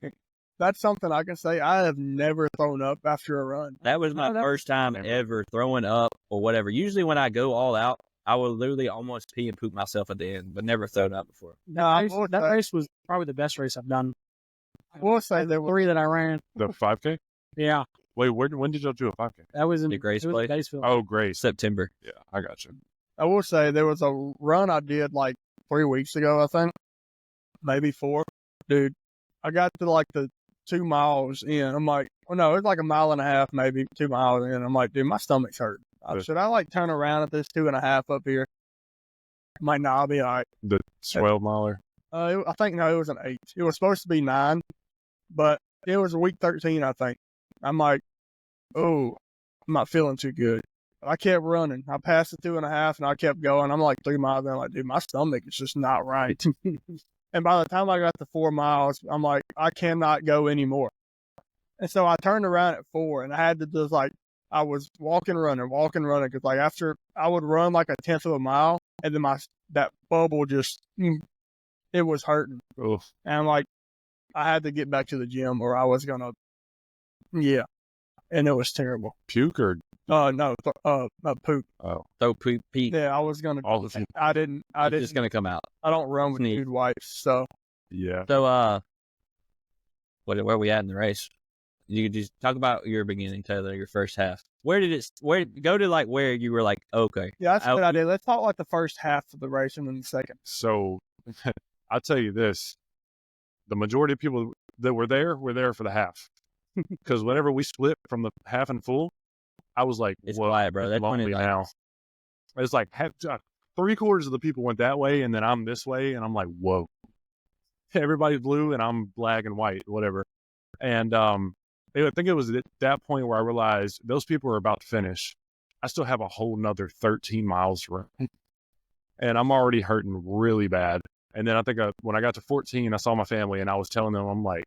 that's something I can say. I have never thrown up after a run. That was my Oh, that- first time Never. ever throwing up or whatever. Usually when I go all out, I will literally almost pee and poop myself at the end, but never thrown up before. No, I race, will that say- race was probably the best race I've done. I will say there was 3 that I ran. The 5K? Yeah, Wait, when did y'all do a 5K? that was in The Grace it was place? Batesville. Oh, Grace. September. Yeah, I got you. I will say there was a run I did like 3 weeks ago, I think, maybe 4. Dude, I got to like the 2 miles in. I'm like, well, no, it's like a mile and a half, maybe 2 miles in. I'm like, dude, my stomach's hurt. Yeah. Should I like turn around at this 2.5 up here? I'm like, nah, I'll be all right. The 12 miler. I think no, it was an 8. It was supposed to be 9, but it was week 13, I think. I'm like, oh, I'm not feeling too good. But I kept running. I passed the 2.5 and I kept going. I'm like 3 miles in. I'm like, dude, my stomach is just not right. And by the time I got to 4 miles, I'm like, I cannot go anymore. And so I turned around at 4 and I had to just like, I was walking, running. Cause like after I would run like a 1/10 of a mile and then that bubble just, it was hurting. Oof. And I'm like, I had to get back to the gym or I was gonna, yeah. And it was terrible. Puke or No, poop. Throw poop, pee. Yeah, I was gonna. all the things? I didn't. It's just going to come out. I don't run with Sneak. Jude wipes, so Yeah. So, where we at in the race? You could just talk about your beginning, Taylor, your first half. Where go to like where you were like, okay. yeah, that's a I- good idea. Let's talk like the first half of the race and then the second. So I'll tell you this. The majority of people that were there for the half. Because whenever we split from the half and full, I was like, It's well, quiet, bro. it's That's when lonely it now. It's like 3/4 of the people went that way, and then I'm this way, and I'm like, whoa. Everybody's blue, and I'm black and white, whatever. And I think it was at that point where I realized those people are about to finish. I still have a whole nother 13 miles to run. And I'm already hurting really bad. And then I think when I got to 14, I saw my family, and I was telling them, I'm like,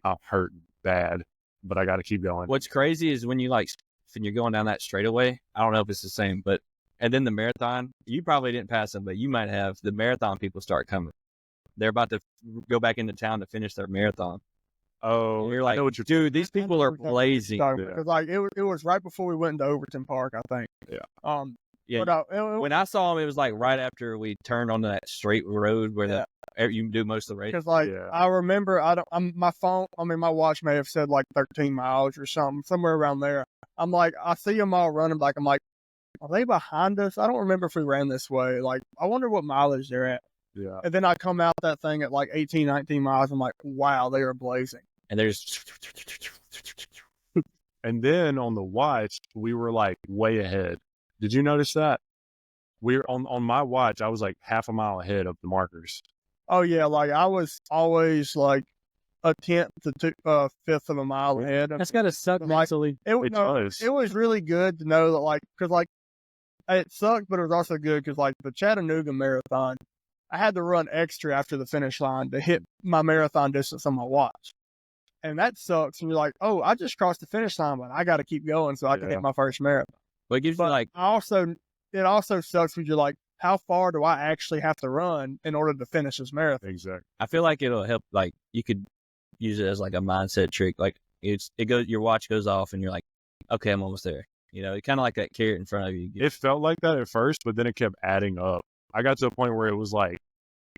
I'm hurting bad, but I got to keep going. What's crazy is when you're going down that straightaway, I don't know if it's the same, but, and then the marathon, you probably didn't pass them, but you might have. The marathon people start coming. They're about to go back into town to finish their marathon. Oh, And you're I like, know what you're dude, these people are blazing. So, Yeah. because like it was right before we went into Overton Park, I think. Yeah. Yeah. But When I saw them, it was like right after we turned onto that straight road where you do most of the race. because like Yeah. I remember, my watch may have said like 13 miles or something, somewhere around there. I'm like, I see them all running back. I'm like, are they behind us? I don't remember if we ran this way. Like, I wonder what mileage they're at. Yeah. And then I come out that thing at like 18, 19 miles. I'm like, wow, they are blazing. And there's And then on the watch, we were like way ahead. Did you notice that? We're on my watch, I was like half a mile ahead of the markers. Oh yeah, like I was always like a 1/10 to 1/5 of a mile ahead. That's gotta suck Like- mentally. It It no, does. it was really good to know that, like, because like it sucked, but it was also good because like the Chattanooga marathon, I had to run extra after the finish line to hit my marathon distance on my watch, and that sucks. And you're like, oh, I just crossed the finish line, but I got to keep going so I can Yeah. hit my first marathon. but it gives you But like it also sucks because you're like, how far do I actually have to run in order to finish this marathon? Exactly. I feel like it'll help. Like you could use it as like a mindset trick. Like your watch goes off and you're like, okay, I'm almost there. You know, it's kind of like that carrot in front of you. It felt like that at first, but then it kept adding up. I got to a point where it was like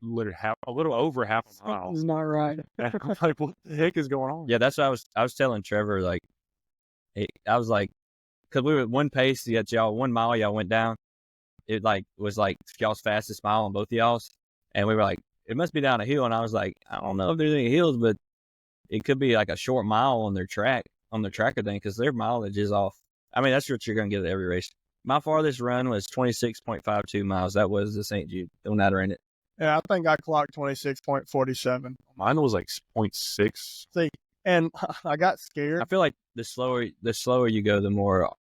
literally a little over half a mile. Something's not right. And I'm like, what the heck is going on? Yeah, that's what I was telling Trevor. Like, I was like, because we were at one pace. Y'all 1 mile. Y'all went down. It like was like y'all's fastest mile on both of y'all's, and we were like, it must be down a hill. And I was like, I don't know if there's any hills, but it could be like a short mile on their tracker thing because their mileage is off. I mean, that's what you're going to get at every race. My farthest run was 26.52 miles. That was the St. Jude. Don't matter in it. Yeah, I think I clocked 26.47. Mine was like 0.6. See, and I got scared. I feel like the slower you go, the more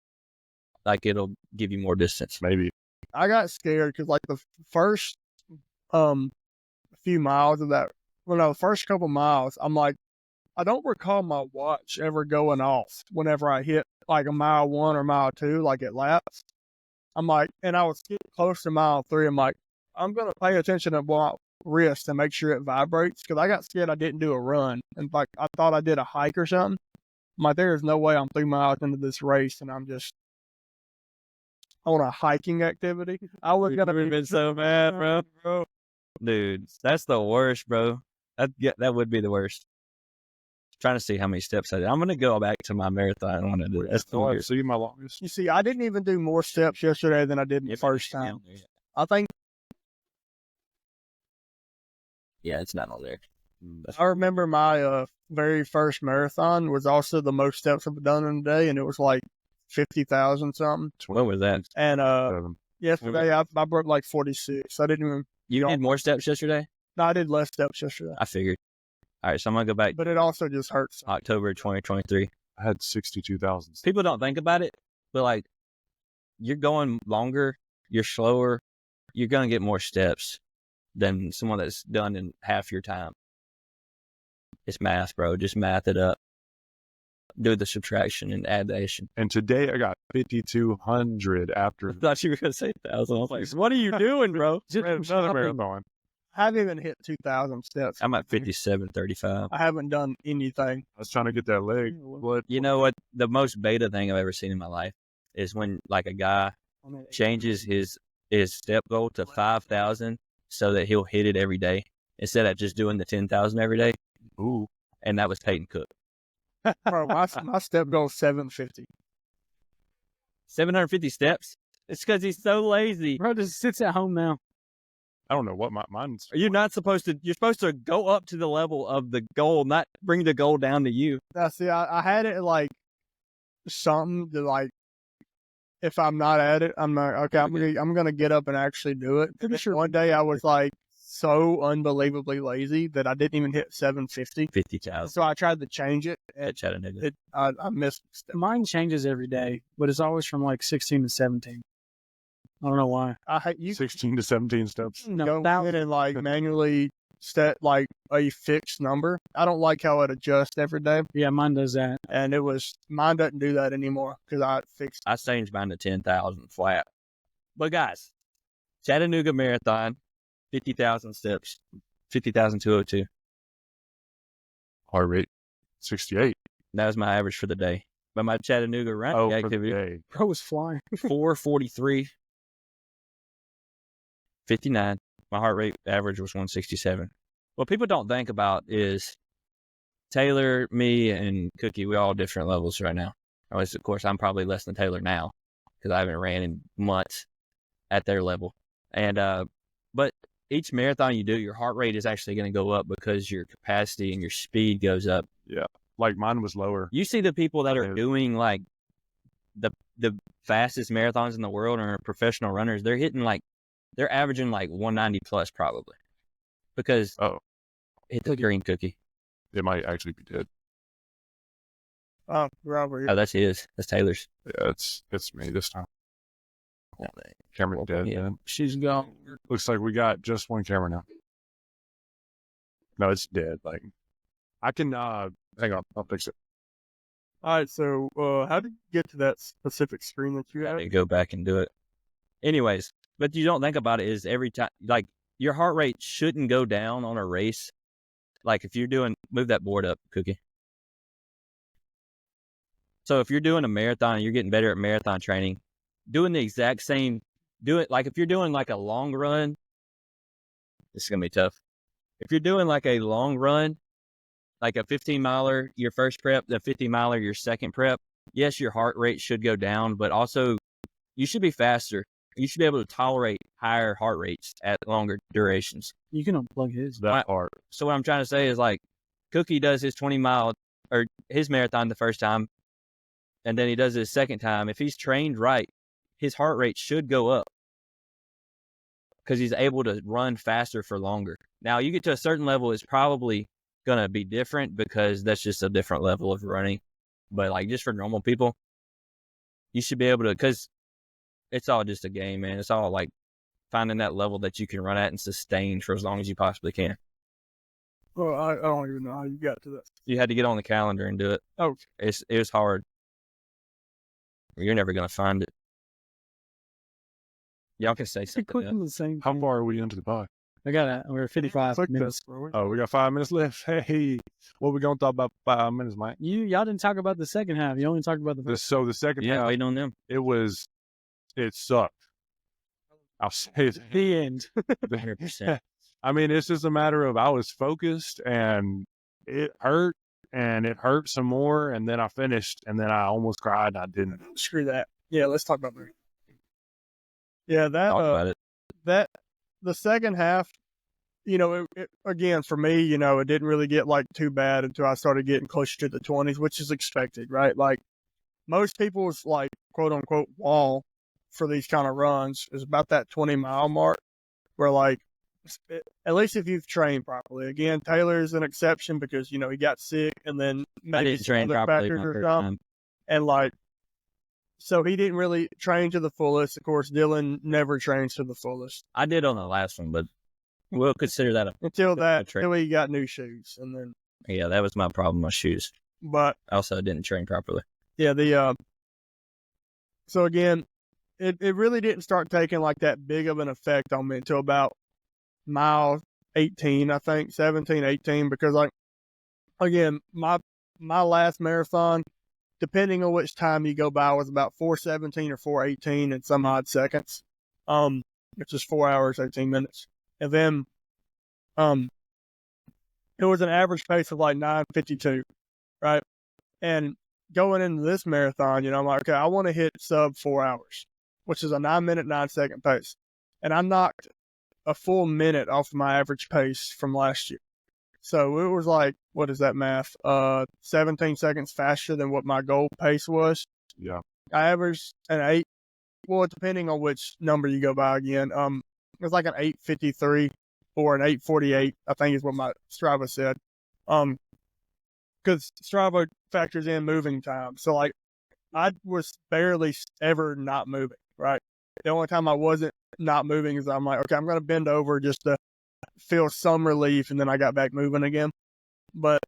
like it'll give you more distance. Maybe. I got scared because like the first few miles of that, the first couple miles, I'm like, I don't recall my watch ever going off whenever I hit like a mile 1 or mile 2, like at laps. I'm like, and I was getting close to mile 3. I'm like, I'm going to pay attention to my wrist and make sure it vibrates because I got scared I didn't do a run. And like, I thought I did a hike or something. I'm like, there's no way I'm 3 miles into this race and I'm just on a hiking activity. I was going to have been so mad, bro. Dude, that's the worst, bro. That would be the worst. Trying to see how many steps I did. I'm going to go back to my marathon. I want to do that. That's the I'll weird. see my longest. You see, I didn't even do more steps yesterday than I did the first time. I think Yeah, it's not on there. I remember my very first marathon was also the most steps I've done in a day, and it was like 50,000 something. When was that? And 7. yesterday I broke like 46. I didn't even. You did more steps yesterday? No, I did less steps yesterday. I figured. All right, so I'm going to go back But it also just hurts. October 2023. I had 62,000. People don't think about it, but like you're going longer, you're slower, you're going to get more steps than someone that's done in half your time. It's math, bro. Just math it up. Do the subtraction and addition. And today I got 5,200 after I thought you were going to say 1,000. I was like, what are you doing, bro? another marathon. I haven't even hit 2,000 steps. I'm at 57:35. I haven't done anything. I was trying to get that leg. What? You know what? The most beta thing I've ever seen in my life is when like a guy changes his step goal to 5,000 so that he'll hit it every day instead of just doing the 10,000 every day. Ooh. And that was Peyton Cook. Bro, my step goal is 750. 750 steps? It's because he's so lazy. Bro just sits at home now. I don't know what mine's. Are you not supposed to? You're supposed to go up to the level of the goal, not bring the goal down to you. Now, see, I had it like something to like, if I'm not at it, I'm not, okay, I'm gonna get up and actually do it. Pretty sure. One day I was like so unbelievably lazy that I didn't even hit 750. 50,000 So I tried to change it. at Chattanooga. I missed a step. Mine changes every day, but it's always from like 16 to 17. I don't know why. I hate you 16 to 17 steps. No, go that, in and like manually set like a fixed number. I don't like how it adjusts every day, yeah, mine does that. and mine doesn't do that anymore because I fixed. I changed mine to 10,000 flat. But guys, Chattanooga Marathon, 50,000 steps, 50,202. Heart rate 68. That was my average for the day. But my Chattanooga running Oh, for the activity, day. Bro was flying. 443, 59. My heart rate average was 167. What people don't think about is Taylor, me, and Cookie, we all different levels right now. Of course, I'm probably less than Taylor now because I haven't ran in months at their level. And but each marathon you do, your heart rate is actually going to go up because your capacity and your speed goes up. Yeah. Like mine was lower. You see the people that are doing like the fastest marathons in the world and are professional runners, they're averaging like 190 plus probably because it's a green cookie. It might actually be dead. Oh, Robert. Oh, that's his. That's Taylor's. Yeah, it's me this time. Camera's dead. Yeah. Man. She's gone. Looks like we got just one camera now. No, it's dead. Like I can hang on, I'll fix it. All right, so how did you get to that specific screen that you I had? had to go back and do it. Anyways, but you don't think about it is every time, like your heart rate shouldn't go down on a race. Like if you're move that board up, Cookie. So if you're doing a marathon, you're getting better at marathon training, doing the exact same, like if you're doing like a long run, this is going to be tough. If you're doing like a long run, like a 15 miler, your first prep, the 50 miler, your second prep, yes, your heart rate should go down, but also you should be faster. You should be able to tolerate higher heart rates at longer durations. You can unplug his. That part. So what I'm trying to say is like, Cookie does his 20-mile or his marathon the first time, and then he does his second time. If he's trained right, his heart rate should go up because he's able to run faster for longer. Now, you get to a certain level, it's probably going to be different because that's just a different level of running. But like just for normal people, you should be able to, because it's all just a game, man. It's all like finding that level that you can run at and sustain for as long as you possibly can. Well, I don't even know how you got to that. You had to get on the calendar and do it. Oh, It was hard. You're never going to find it. Y'all can say something. Quick the same. How far are we into the pod? We're 55 click minutes. this, bro. Oh, we got 5 minutes left. Hey, what we gonna talk about 5 minutes, Mike? Y'all didn't talk about the second half. You only talked about the first. So the second Yeah, half, waiting on them. it sucked. I'll say that. The end. 100%. I mean, it's just a matter of I was focused and it hurt and it hurt some more. And then I finished and then I almost cried and I didn't. Screw that. Yeah, let's talk about that. Yeah, that Talk about it. the second half, it again for me, it didn't really get like too bad until I started getting closer to the 20s, which is expected, right? Like most people's like quote unquote wall for these kind of runs is about that 20-mile mark, where like at least if you've trained properly. Again, Taylor's an exception because he got sick and then I maybe didn't some train other properly factors my or first something, time. and like. So he didn't really train to the fullest. Of course, Dylan never trains to the fullest. I did on the last one, but we'll consider that Until train. he got new shoes, and then. Yeah, that was my problem, my shoes. But Also, I didn't train properly. yeah, so again, it really didn't start taking like that big of an effect on me until about mile 18, I think 17, 18, because like again, my last marathon, depending on which time you go by, was about 4:17 or 4:18 in some odd seconds. Which is 4 hours, 18 minutes. And then it was an average pace of like 9:52, right? And going into this marathon, I'm like, okay, I want to hit sub 4 hours, which is a 9-minute, 9-second pace. And I knocked a full minute off of my average pace from last year. So it was like, what is that math? 17 seconds faster than what my goal pace was. Yeah. I averaged an 8. Well, depending on which number you go by again. It was like an 8:53 or an 8:48, I think is what my Strava said. Because Strava factors in moving time. So like I was barely ever not moving, right? The only time I wasn't not moving is I'm like, okay, I'm going to bend over just to feel some relief, and then I got back moving again. But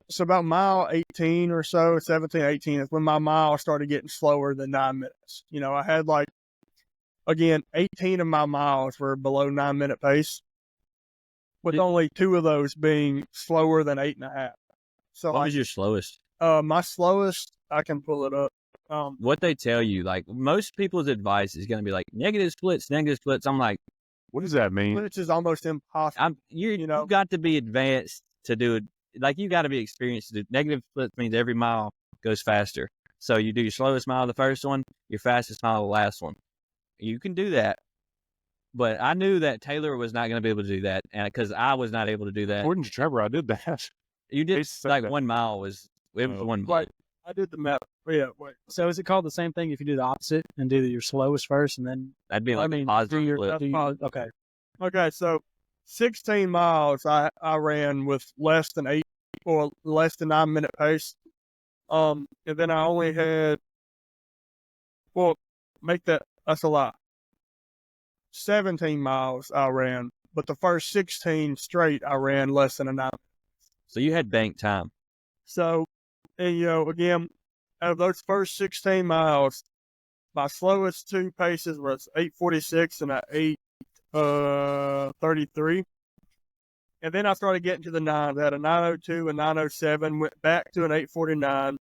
so about mile 18 or so, 17, 18 is when my mile started getting slower than 9 minutes. I had like, again, 18 of my miles were below 9-minute pace, with only 2 of those being slower than 8.5. So What like, was your slowest? my slowest, I can pull it up. What they tell you, like most people's advice is going to be like negative splits. I'm like, What does that mean? Which is almost impossible. you got to be advanced to do it. Like you got to be experienced to do negative splits. Means every mile goes faster. So you do your slowest mile the first one, your fastest mile the last one. You can do that. But I knew that Taylor was not going to be able to do that, and because I was not able to do that. According to Trevor, I did that. You did They said like that. 1 mile was 1 mile. Right. I did the map. Yeah, wait. So is it called the same thing if you do the opposite and do your slowest first and then? That'd be like a do positive your split. okay. Okay, so 16 miles I ran with less than 8 or less than 9-minute pace. And then I only had, that's a lie. 17 miles I ran, but the first 16 straight I ran less than a 9. So you had bank time. So, and again, out of those first 16 miles, my slowest 2 paces was 8:46 and a 8:33. And then I started getting to the 9s. I had a 9:02 and 9:07, went back to an 8:49,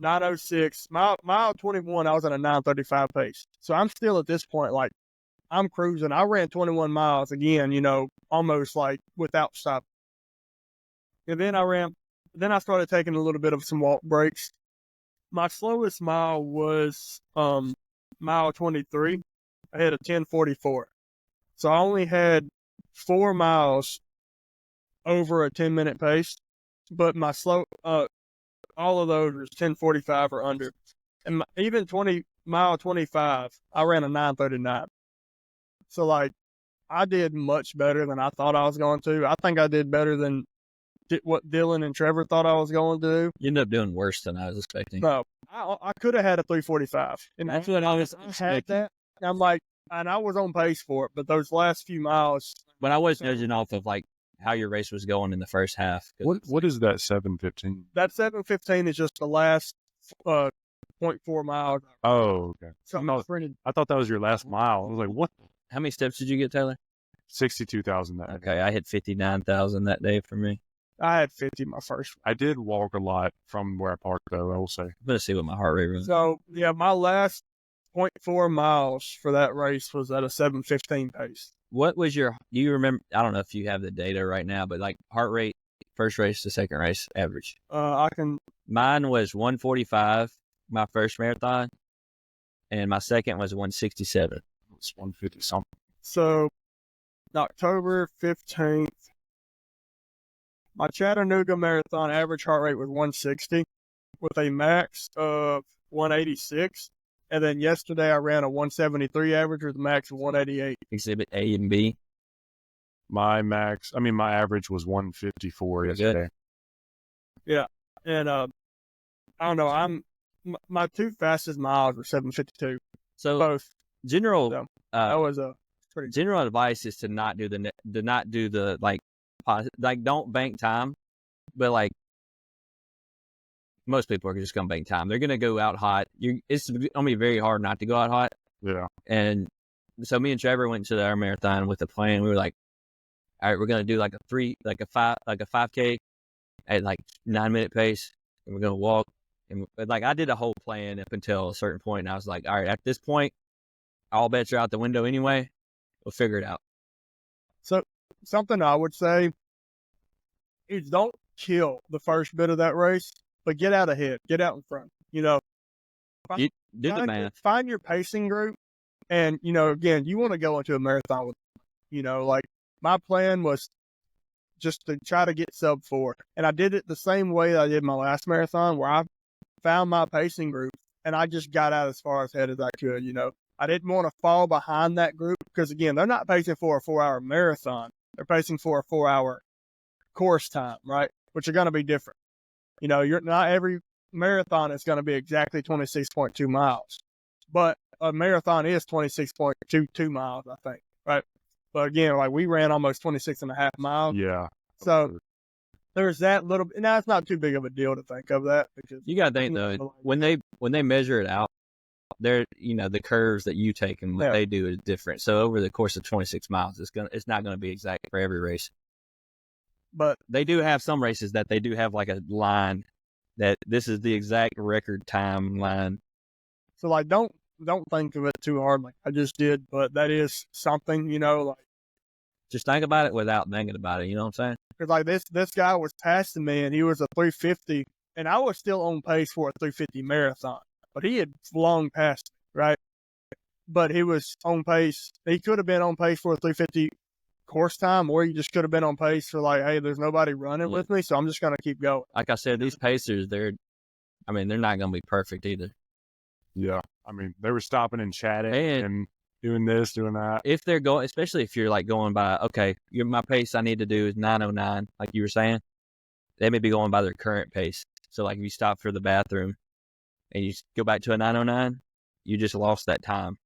9:06. Mile 21, I was at a 9:35 pace. So I'm still at this point, like, I'm cruising. I ran 21 miles again, almost like without stopping. And then I started taking a little bit of some walk breaks. My slowest mile was mile 23. I had a 10:44. So I only had 4 miles over a 10-minute pace. but my slow, all of those was 10:45 or under. And even 20-mile 25, I ran a 9:39. So, like, I did much better than I thought I was going to. I think I did better than what Dylan and Trevor thought I was going to do. You ended up doing worse than I was expecting. No, I could have had a 3:45. And That's what I was had expecting. that. And I'm like, and I was on pace for it, but those last few miles. But I was judging off of like how your race was going in the first half. What is that 7:15? That 7:15 is just the last 0.4 miles. Oh, okay. So No, I thought that was your last mile. I was like, what? How many steps did you get, Taylor? 62,000 that day. Okay, I hit 59,000 that day for me. I had 50 my first. I did walk a lot from where I parked, though, I will say. I'm gonna see what my heart rate was. So yeah, my last 0.4 miles for that race was at a 7:15 pace. What was your? Do you remember? I don't know if you have the data right now, but like heart rate, first race to second race average. I can. Mine was 145, my first marathon, and my second was 167. It's 150 something. So October 15th, my Chattanooga marathon average heart rate was 160 with a max of 186. And then yesterday I ran a 173 average with a max of 188. Exhibit A and B. My average was 154 Pretty yesterday. And I don't know, my two fastest miles were 7:52. So Both. general, So, that was a pretty. general advice is to not do the like don't bank time, but like most people are just gonna bank time. They're gonna go out hot. It's gonna be very hard not to go out hot. Yeah. And so me and Trevor went to our marathon with a plan. We were like, all right, we're gonna do like a 5K at like 9-minute pace, and we're gonna walk. And like I did a whole plan up until a certain point, and I was like, all right, at this point, all bets are out the window anyway. We'll figure it out. So something I would say is don't kill the first bit of that race, but get out ahead, get out in front. You know, Do the math. Find your pacing group, and you know, again, you want to go into a marathon with, you know, like my plan was just to try to get sub 4, and I did it the same way that I did my last marathon, where I found my pacing group and I just got out as far ahead as I could. You know, I didn't want to fall behind that group because again, they're not pacing for a 4-hour marathon; they're pacing for a 4-hour course time, right? Which are going to be different. You know, not every marathon is going to be exactly 26.2 miles, but a marathon is 26.22 miles, I think, right? But again, like we ran almost 26.5 miles. Yeah. So there's that little. Now it's not too big of a deal to think of that because You gotta think though, when they measure it out, they're the curves that you take and what they do is different. So over the course of 26 miles, it's not gonna be exact for every race. But they do have some races that they do have like a line that this is the exact record time line. So like don't think of it too hard like I just did, but that is something, you know, like just think about it without thinking about it. You know what I'm saying? Because like this guy was passing me and he was a 350 and I was still on pace for a 350 marathon, but he had long past me, right? But he was on pace. He could have been on pace for a 350 course time, or he just could have been on pace for like, hey, there's nobody running with me, so I'm just going to keep going. Like I said, these pacers, they're not going to be perfect either. Yeah. I mean, they were stopping and chatting and doing this, doing that. If they're going, especially if you're like going by, okay, my pace I need to do is 9:09, like you were saying, they may be going by their current pace. So like if you stop for the bathroom and you go back to a 9:09, you just lost that time.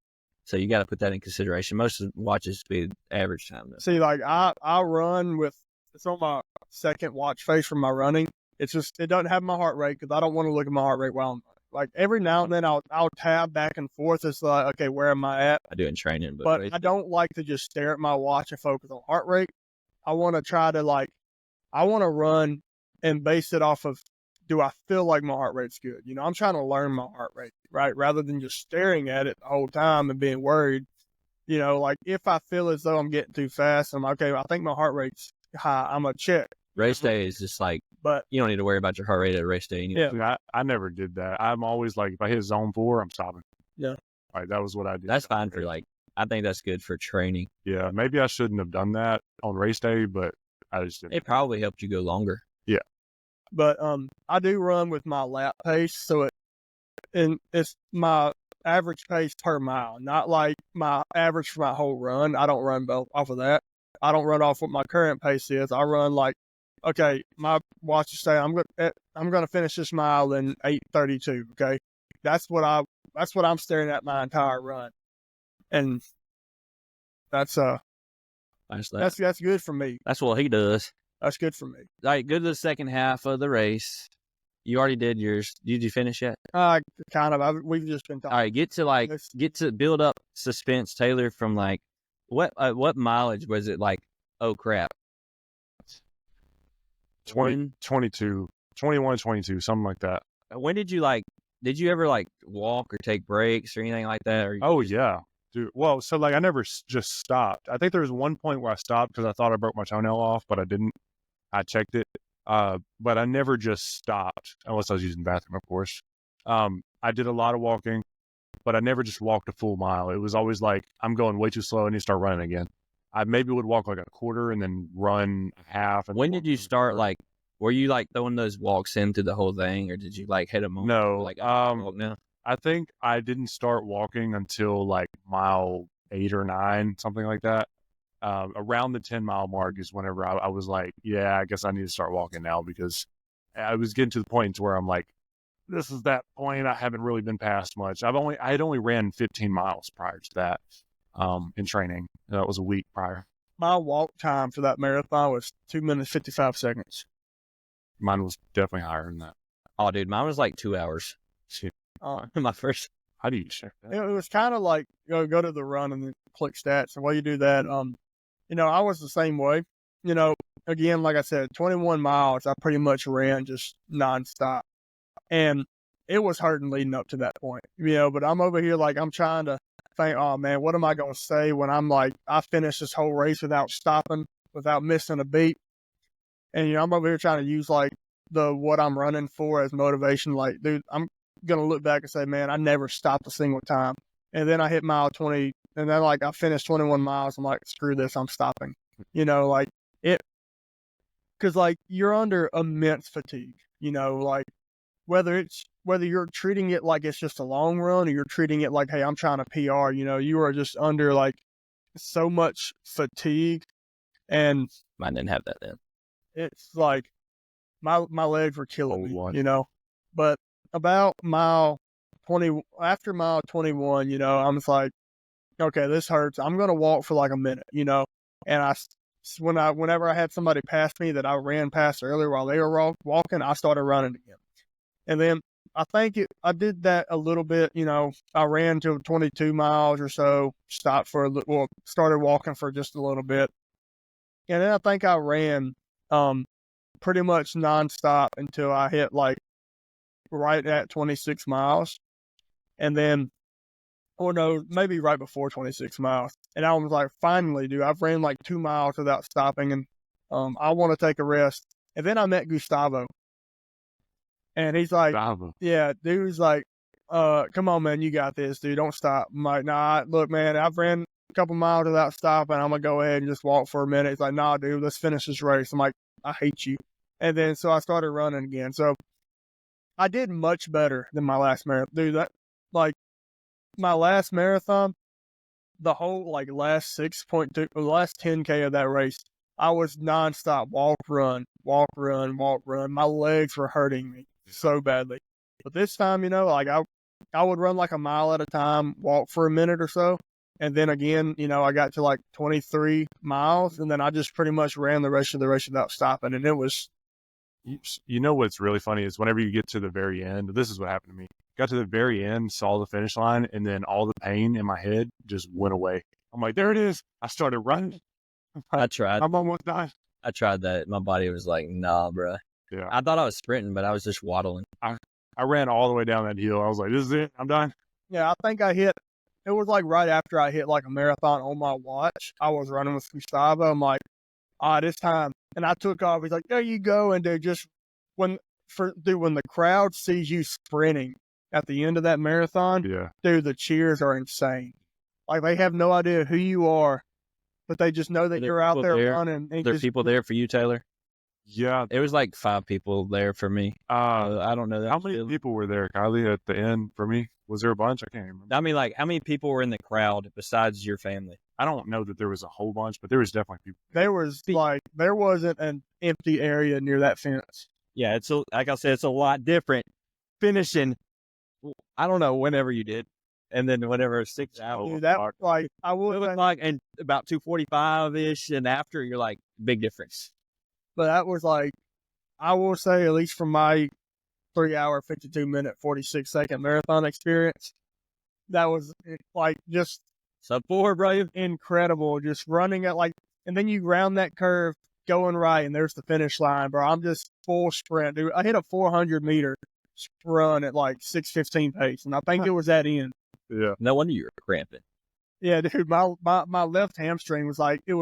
So you got to put that in consideration. Most of the watches speed average time. Though. See, like I run with, it's on my second watch face for my running. It's just, it doesn't have my heart rate because I don't want to look at my heart rate while I'm running. Like every now and then I'll tab back and forth. It's like, okay, where am I at? I do it in training, but I don't like to just stare at my watch and focus on heart rate. I want to try to I want to run and base it off of, do I feel like my heart rate's good? You know, I'm trying to learn my heart rate, right? Rather than just staring at it the whole time and being worried. You know, like if I feel as though I'm getting too fast, I'm okay, I think my heart rate's high, I'm going to check. Race day is just like, but you don't need to worry about your heart rate at race day. Anyway. Yeah. I never did that. I'm always like, if I hit zone 4, I'm stopping. Yeah. Like that was what I did. That's fine for I think that's good for training. Yeah. Maybe I shouldn't have done that on race day, but I just didn't. It probably helped you go longer. Yeah. But I do run with my lap pace, so it's my average pace per mile, not like my average for my whole run. I don't run off of that. I don't run off what my current pace is. I run like, okay, my watch is saying I'm gonna finish this mile in 8:32. Okay, that's what I'm staring at my entire run, and that's good for me. That's what he does. That's good for me. Like, go to the second half of the race. You already did yours. Did you finish yet? Kind of. We've just been talking. All right, get to build up suspense, Taylor. From like, what mileage was it? Like, oh crap, 22, 21, 22, something like that. When did you ever like walk or take breaks or anything like that? Oh yeah, dude. Well, so like I never just stopped. I think there was one point where I stopped because I thought I broke my toenail off, but I didn't. I checked it. But I never just stopped unless I was using the bathroom, of course. I did a lot of walking, but I never just walked a full mile. It was always like, I'm going way too slow. I need to start running again. I maybe would walk like a quarter and then run a half. And when did you start? Like, were you like throwing those walks into the whole thing, or did you like hit them? No. Like, walk now? I think I didn't start walking until like mile 8 or 9, something like that. Around the 10-mile mark is whenever I was like, yeah, I guess I need to start walking now, because I was getting to the point where I'm like, this is that point. I haven't really been past much. I had only ran 15 miles prior to that, in training. That was a week prior. My walk time for that marathon was 2 minutes 55 seconds. Mine was definitely higher than that. Oh, dude, mine was like 2 hours. Shit. My first. How do you check that? It was kind of like, go to the run and then click stats. And while you do that, I was the same way. Again, like I said, 21 miles, I pretty much ran just nonstop. And it was hurting leading up to that point, but I'm over here like, I'm trying to think, oh man, what am I going to say when I'm like, I finished this whole race without stopping, without missing a beat. And, I'm over here trying to use like what I'm running for as motivation. Like, dude, I'm going to look back and say, man, I never stopped a single time. And then I hit mile 20, and then like I finished 21 miles. I'm like, screw this, I'm stopping. Like it, because like you're under immense fatigue. Like whether you're treating it like it's just a long run, or you're treating it like, hey, I'm trying to PR. You are just under like so much fatigue, and Mine didn't have that then. it's like my legs were killing me. But about mile 20, after mile 21, I'm just like, okay, this hurts. I'm going to walk for like a minute, and whenever I had somebody pass me that I ran past earlier while they were walking, I started running again. And then I think I did that a little bit, I ran to 22 miles or so, stopped for started walking for just a little bit. And then I think I ran, pretty much nonstop until I hit like right at 26 miles. And then, or no, maybe right before 26 miles. And I was like, finally, dude, I've ran like 2 miles without stopping, and I want to take a rest. And then I met Gustavo. And he's like, yeah, dude's like, come on, man, you got this, dude. Don't stop. I'm like, nah, look, man, I've ran a couple miles without stopping. I'm going to go ahead and just walk for a minute. He's like, nah, dude, let's finish this race. I'm like, I hate you. And then so I started running again. So I did much better than my last marathon. Dude, my last marathon, the whole like last 10K of that race, I was nonstop walk, run. My legs were hurting me so badly. But this time, like I would run like a mile at a time, walk for a minute or so. And then again, I got to like 23 miles, and then I just pretty much ran the rest of the race without stopping. And it was, what's really funny is whenever you get to the very end, this is what happened to me. Got to the very end, saw the finish line, and then all the pain in my head just went away. I'm like, there it is. I started running. I tried. I'm almost done. I tried that. My body was like, nah, bro. Yeah. I thought I was sprinting, but I was just waddling. I ran all the way down that hill. I was like, this is it. I'm done. Yeah, I think it was like right after I hit like a marathon on my watch. I was running with Gustavo. I'm like, this time. And I took off. He's like, there you go. And dude, when the crowd sees you sprinting at the end of that marathon, dude, the cheers are insane. Like they have no idea who you are, but they just know that you're out there running. Are there people there for you, Taylor? Yeah. It was like 5 people there for me. I don't know. How many people were there, Kylie, at the end for me? Was there a bunch? I can't remember. I mean, like, how many people were in the crowd besides your family? I don't know that there was a whole bunch, but there was definitely people. There wasn't an empty area near that fence. Yeah, like I said, it's a lot different finishing. I don't know, whenever you did, and then whenever 6 hours. Dude, that like I It would was like, and about 2:45 ish, and after you're like, big difference. but that was like I will say at least from my 3 hour 52-minute 46-second marathon experience, that was like just Sub 4, bro. incredible. Just running at like, and then you round that curve going right, and there's the finish line, bro. I'm just full sprint, dude. I hit a 400-meter run at like 6:15 pace, and I think it was that end. Yeah. No wonder you were cramping. Yeah, dude. My left hamstring was like it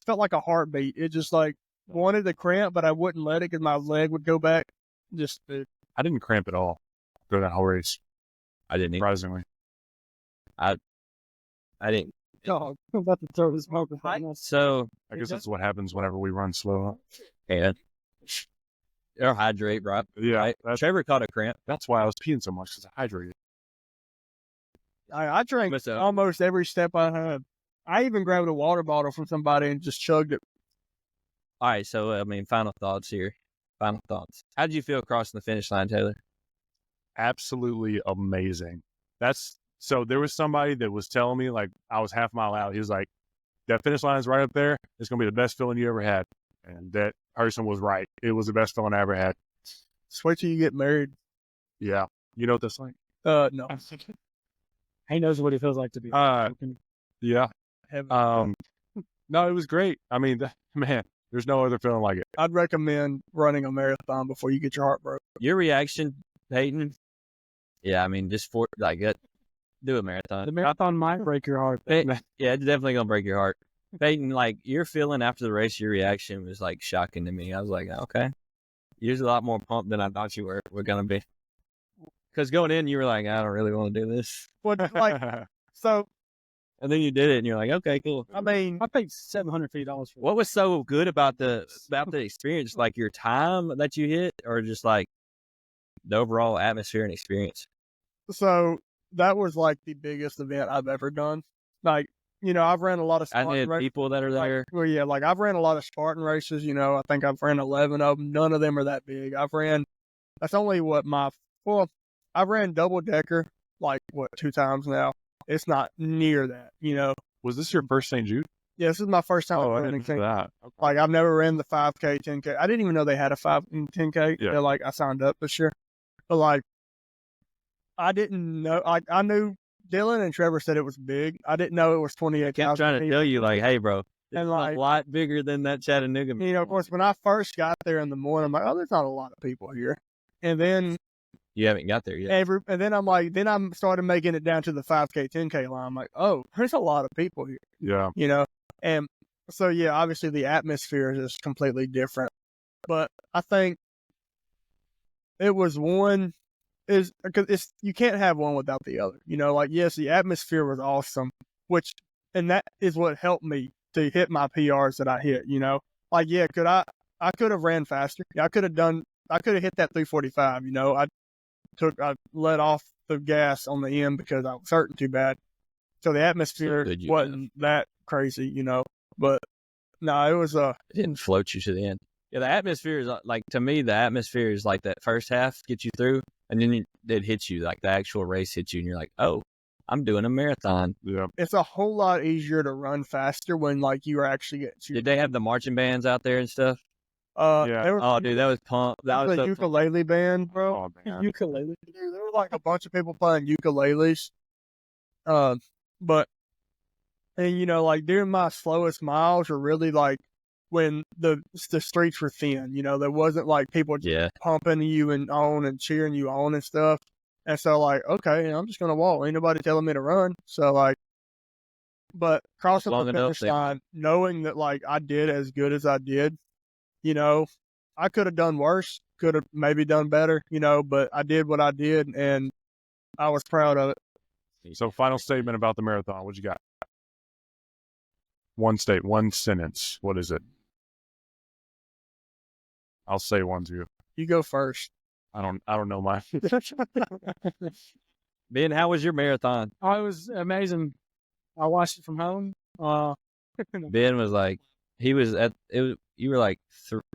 felt like a heartbeat. It just like wanted to cramp, but I wouldn't let it because my leg would go back. Just I didn't cramp at all during that whole race, I didn't. surprisingly. I didn't. oh, I'm about to throw this smoke behind us. So, I guess that's what happens whenever we run slow. and or hydrate, right? Yeah. Right. Trevor caught a cramp. That's why I was peeing so much, because I hydrated. I drank What's up? almost every step I had. I even grabbed a water bottle from somebody and just chugged it. All right. So, I mean, final thoughts here. Final thoughts. How did you feel crossing the finish line, Taylor? Absolutely amazing. So there was somebody that was telling me, like, I was half a mile out. He was like, that finish line is right up there. It's going to be the best feeling you ever had. And that person was right. It was the best feeling I ever had. Wait till you get married. Yeah. You know what that's like? No. He knows what it feels like to be. Yeah. Heaven. No, it was great. I mean, man, there's no other feeling like it. I'd recommend running a marathon before you get your heart broke. Your reaction, Peyton? Yeah, I mean, just for like it, do a marathon. The marathon might break your heart. Yeah, it's definitely gonna break your heart. Peyton, like your feeling after the race, your reaction was like shocking to me. I was like, okay, you're a lot more pumped than I thought you were gonna be. Because going in, you were like, I don't really want to do this, But like, so and then you did it, and you're like, okay, cool. I mean, I paid $750 for it. What was so good about the experience? Like your time that you hit, or just like the overall atmosphere and experience? so that was like the biggest event I've ever done. Like, I've ran a lot of I Spartan had races. people that are there. Well, yeah, like I've ran a lot of Spartan races. I think I've ran 11 of them. None of them are that big. That's only I've ran double decker like 2 times now. It's not near that, Was this your first St. Jude? Yeah, this is my first time I running didn't know that. Okay. Like I've never ran the 5K, 10K. I didn't even know they had a 5 and 10K. Yeah. They're like I signed up this year, but like I didn't know. Like I knew Dylan and Trevor said it was big. I didn't know it was 28,000. I'm trying to tell you, like, hey, bro, it's And, like, a lot bigger than that Chattanooga. Of course, when I first got there in the morning, I'm like, oh, there's not a lot of people here. And then You haven't got there yet. and then I started making it down to the 5K, 10K line. I'm like, oh, there's a lot of people here, Yeah. And so, yeah, obviously the atmosphere is just completely different. But I think it was because you can't have one without the other. Like, yes, the atmosphere was awesome, and that is what helped me to hit my PRs that I hit, Like, yeah, I could have ran faster. Yeah, I could have hit that 345, I let off the gas on the end because I was hurting too bad. So the atmosphere wasn't that crazy, but no, it was It didn't float you to the end. Yeah, the atmosphere is like, to me, the atmosphere is like that first half gets you through, and then it hits you, like the actual race hits you, and you're like, oh, I'm doing a marathon. Yeah. it's a whole lot easier to run faster when like you are actually getting. Did they have the marching bands out there and stuff? Yeah. There was, Oh, dude, that was pump. That was a so ukulele band, bro. Oh, man. Ukulele. Dude, there were like a bunch of people playing ukuleles. But like during my slowest miles are really like when the streets were thin. There wasn't like people yeah. pumping you and cheering you on and stuff. And so like, okay, I'm just gonna walk. Ain't nobody telling me to run. So like, but crossing Long the enough, finish line, knowing that like I did as good as I did, I could have done worse, could have maybe done better, but I did what I did and I was proud of it. So, final statement about the marathon. What you got? One sentence. What is it? I'll say one too. You go first. I don't know my. Ben, how was your marathon? Oh, it was amazing. I watched it from home. Ben was like, he was at it. You were like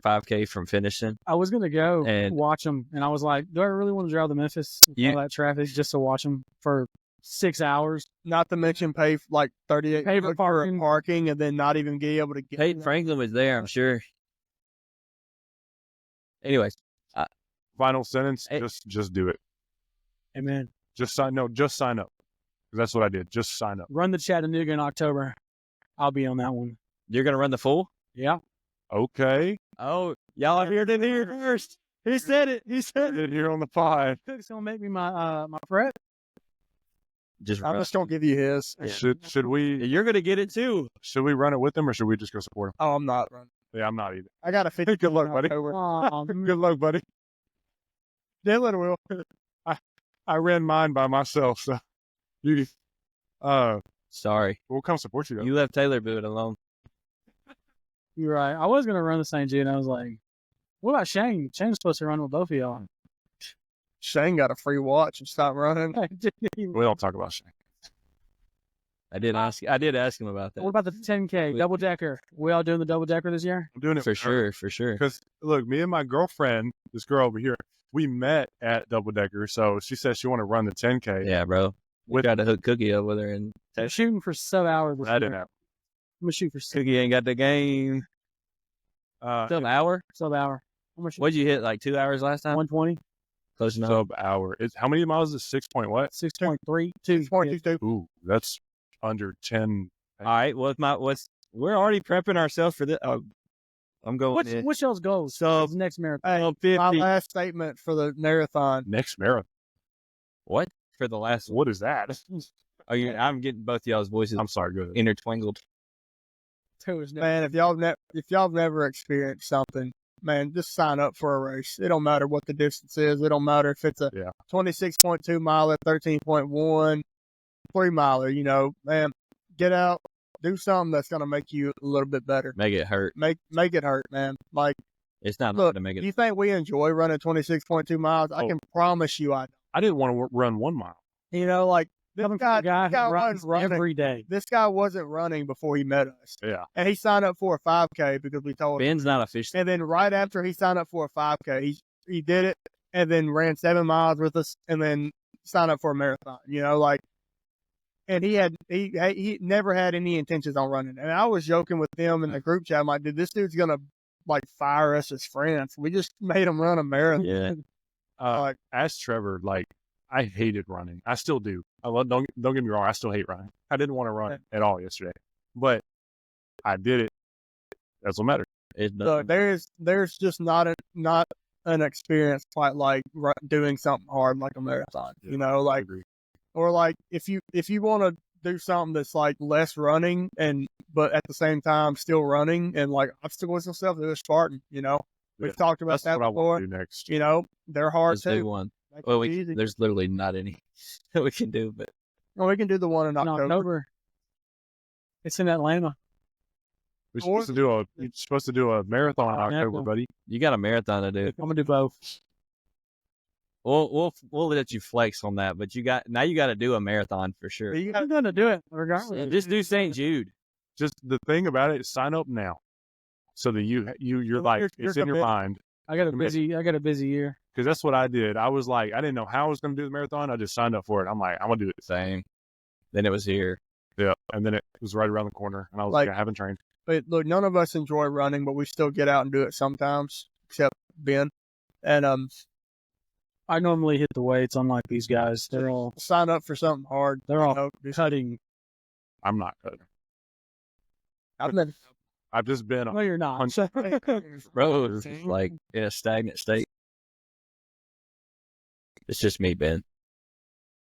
5K from finishing. I was gonna go And- watch them, and I was like, "Do I really want to drive to Memphis with all that traffic just to watch them for 6 hours?" Not to mention pay like 38 Pay for for parking, and then not even be able to get. Peyton Franklin was there, I'm sure. Anyways, Final sentence. Hey. Just do it. Amen. Just sign up. 'Cause that's what I did. Just sign up. Run the Chattanooga in October. I'll be on that one. you're gonna run the full? Yeah. Okay. Oh, y'all heard it here first. He said it. He said Did here on the pod. Cook's gonna make me my my prep. Just I'm run. just gonna give you his. Yeah. Should we You're gonna get it too. run it with them or should we just go support Oh, I'm not running. them? Yeah, I'm not either. I got a 50. Good luck, buddy. Aw, Good luck, buddy. Dylan will. I ran mine by myself, so you Sorry, we'll come support you though. you left Taylor Boot alone. you're right. I was gonna run the St. Jude, and I was like, "What about Shane? Shane's supposed to run with both of y'all." Shane got a free watch and stopped running. We don't talk about Shane. I did ask him about that. What about the 10K double decker? We all doing the double decker this year? I'm doing it For sure, for sure. Because look, me and my girlfriend, this girl over here, we met at Double Decker. So she said she want to run the 10K. Yeah, bro. We With- got to hook Cookie up with her, and I'm shooting for sub hour this That didn't year. happen. I'm gonna shoot for Cookie ain't got the game. Sub hour? sub hour. I'm gonna shoot What'd you hit? Like 2 hours last time? 120, Close enough. sub hour. How many miles is it? 6 point what? 6.32. 6.22. Ooh, that's under 10. All right. We're already prepping ourselves for this. Oh, I'm going. in. What's y'all's goals? So- What's the next marathon? Sub My 50. last statement for the marathon. Next marathon. What for the last one? What is that? Oh, I'm getting both y'all's voices I'm sorry, go ahead. intertwingled. Man, if y'all never experienced something, man, just sign up for a race. It don't matter what the distance is. It don't matter if it's a Yeah. 26.2 miler, 13.1, 3 miler. You know, man, get out, do something that's gonna make you a little bit better. Make it hurt. Make it hurt, man. Like, It's not look, hard to make it. you think we enjoy running 26.2 miles? I Oh. can promise you, I. I didn't want to run 1 mile. You know, like this Coming from guy, a guy this guy who runs wasn't running. every day. This guy wasn't running before he met us, Yeah. and he signed up for a 5K because we told him. Ben's not official. And then right after he signed up for a 5K, he did it and then ran 7 miles with us and then signed up for a marathon. You know, like, and he never had any intentions on running. And I was joking with them in the group chat. I'm like, dude, this dude's gonna like fire us as friends. We just made him run a marathon. Yeah. Like, Ask Trevor, like, I hated running. I still do. Don't get me wrong. I still hate running. I didn't want to run at all yesterday, but I did it. That's what matters. It's so there's just not an experience quite like doing something hard like a marathon. Yeah, You know, I like. agree. Or like if you want to do something that's like less running but at the same time still running and like obstacles and stuff, do a Spartan. You know, we've Yeah, talked about That's that what I before. want to do next. You know, they're hard Let's do too. one. Make Well, it easy. there's literally not any that we can do, but Well, we can do the one in In October. October. It's in Atlanta. We're supposed to do a marathon in October, Marathon. buddy. you got a marathon to do. I'm gonna do both. We'll let you flex on that, but you got to do a marathon for sure. You I'm got- gonna do it regardless. Just do St. Jude. Just the thing about it is sign up now, so that you're Well, like you're it's in your committed. mind. I got a busy year. Because that's what I did. I was like, I didn't know how I was going to do the marathon. I just signed up for it. I'm like, I'm going to do it. Same. Then it was here. Yeah. And then it was right around the corner. And I was like, I haven't trained. But look, none of us enjoy running, but we still get out and do it sometimes, except Ben. And I normally hit the weights, unlike these guys. They're all sign up for something hard. they're all You know, just- cutting. I'm not cutting. I've been I've just been No, you're not. Bro, it's just like in a stagnant state. It's just me, Ben.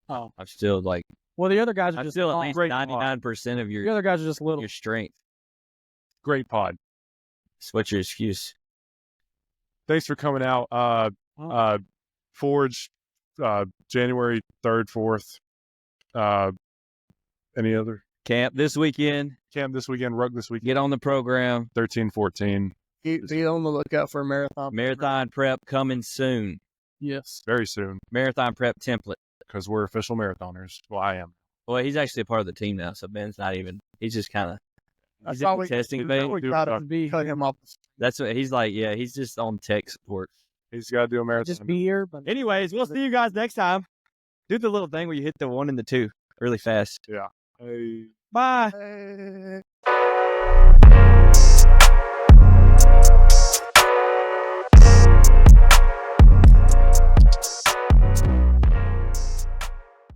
Oh, I'm still like, well, the other guys are I'm just still at small. least great 99% of The your other guys are just little. strength. great pod. That's what's your excuse. Thanks for coming out. Forge, January 3rd, 4th. Any other Camp this weekend. camp this weekend? Rug this weekend? Get on the program. 13, 14. Be on the lookout for a marathon. Marathon prep coming soon. Yes. Very soon, Marathon prep template. because we're official marathoners. Well, I am. Well, he's actually a part of the team now, so Ben's not even. He's just kind of. He's in the testing We phase. gotta cut him off. That's what he's like. Yeah, he's just on tech support. He's got to do a marathon. Just be here, but Anyways, we'll see you guys next time. Do the little thing where you hit the 1 and the 2 really fast. Hey. Bye. Hey.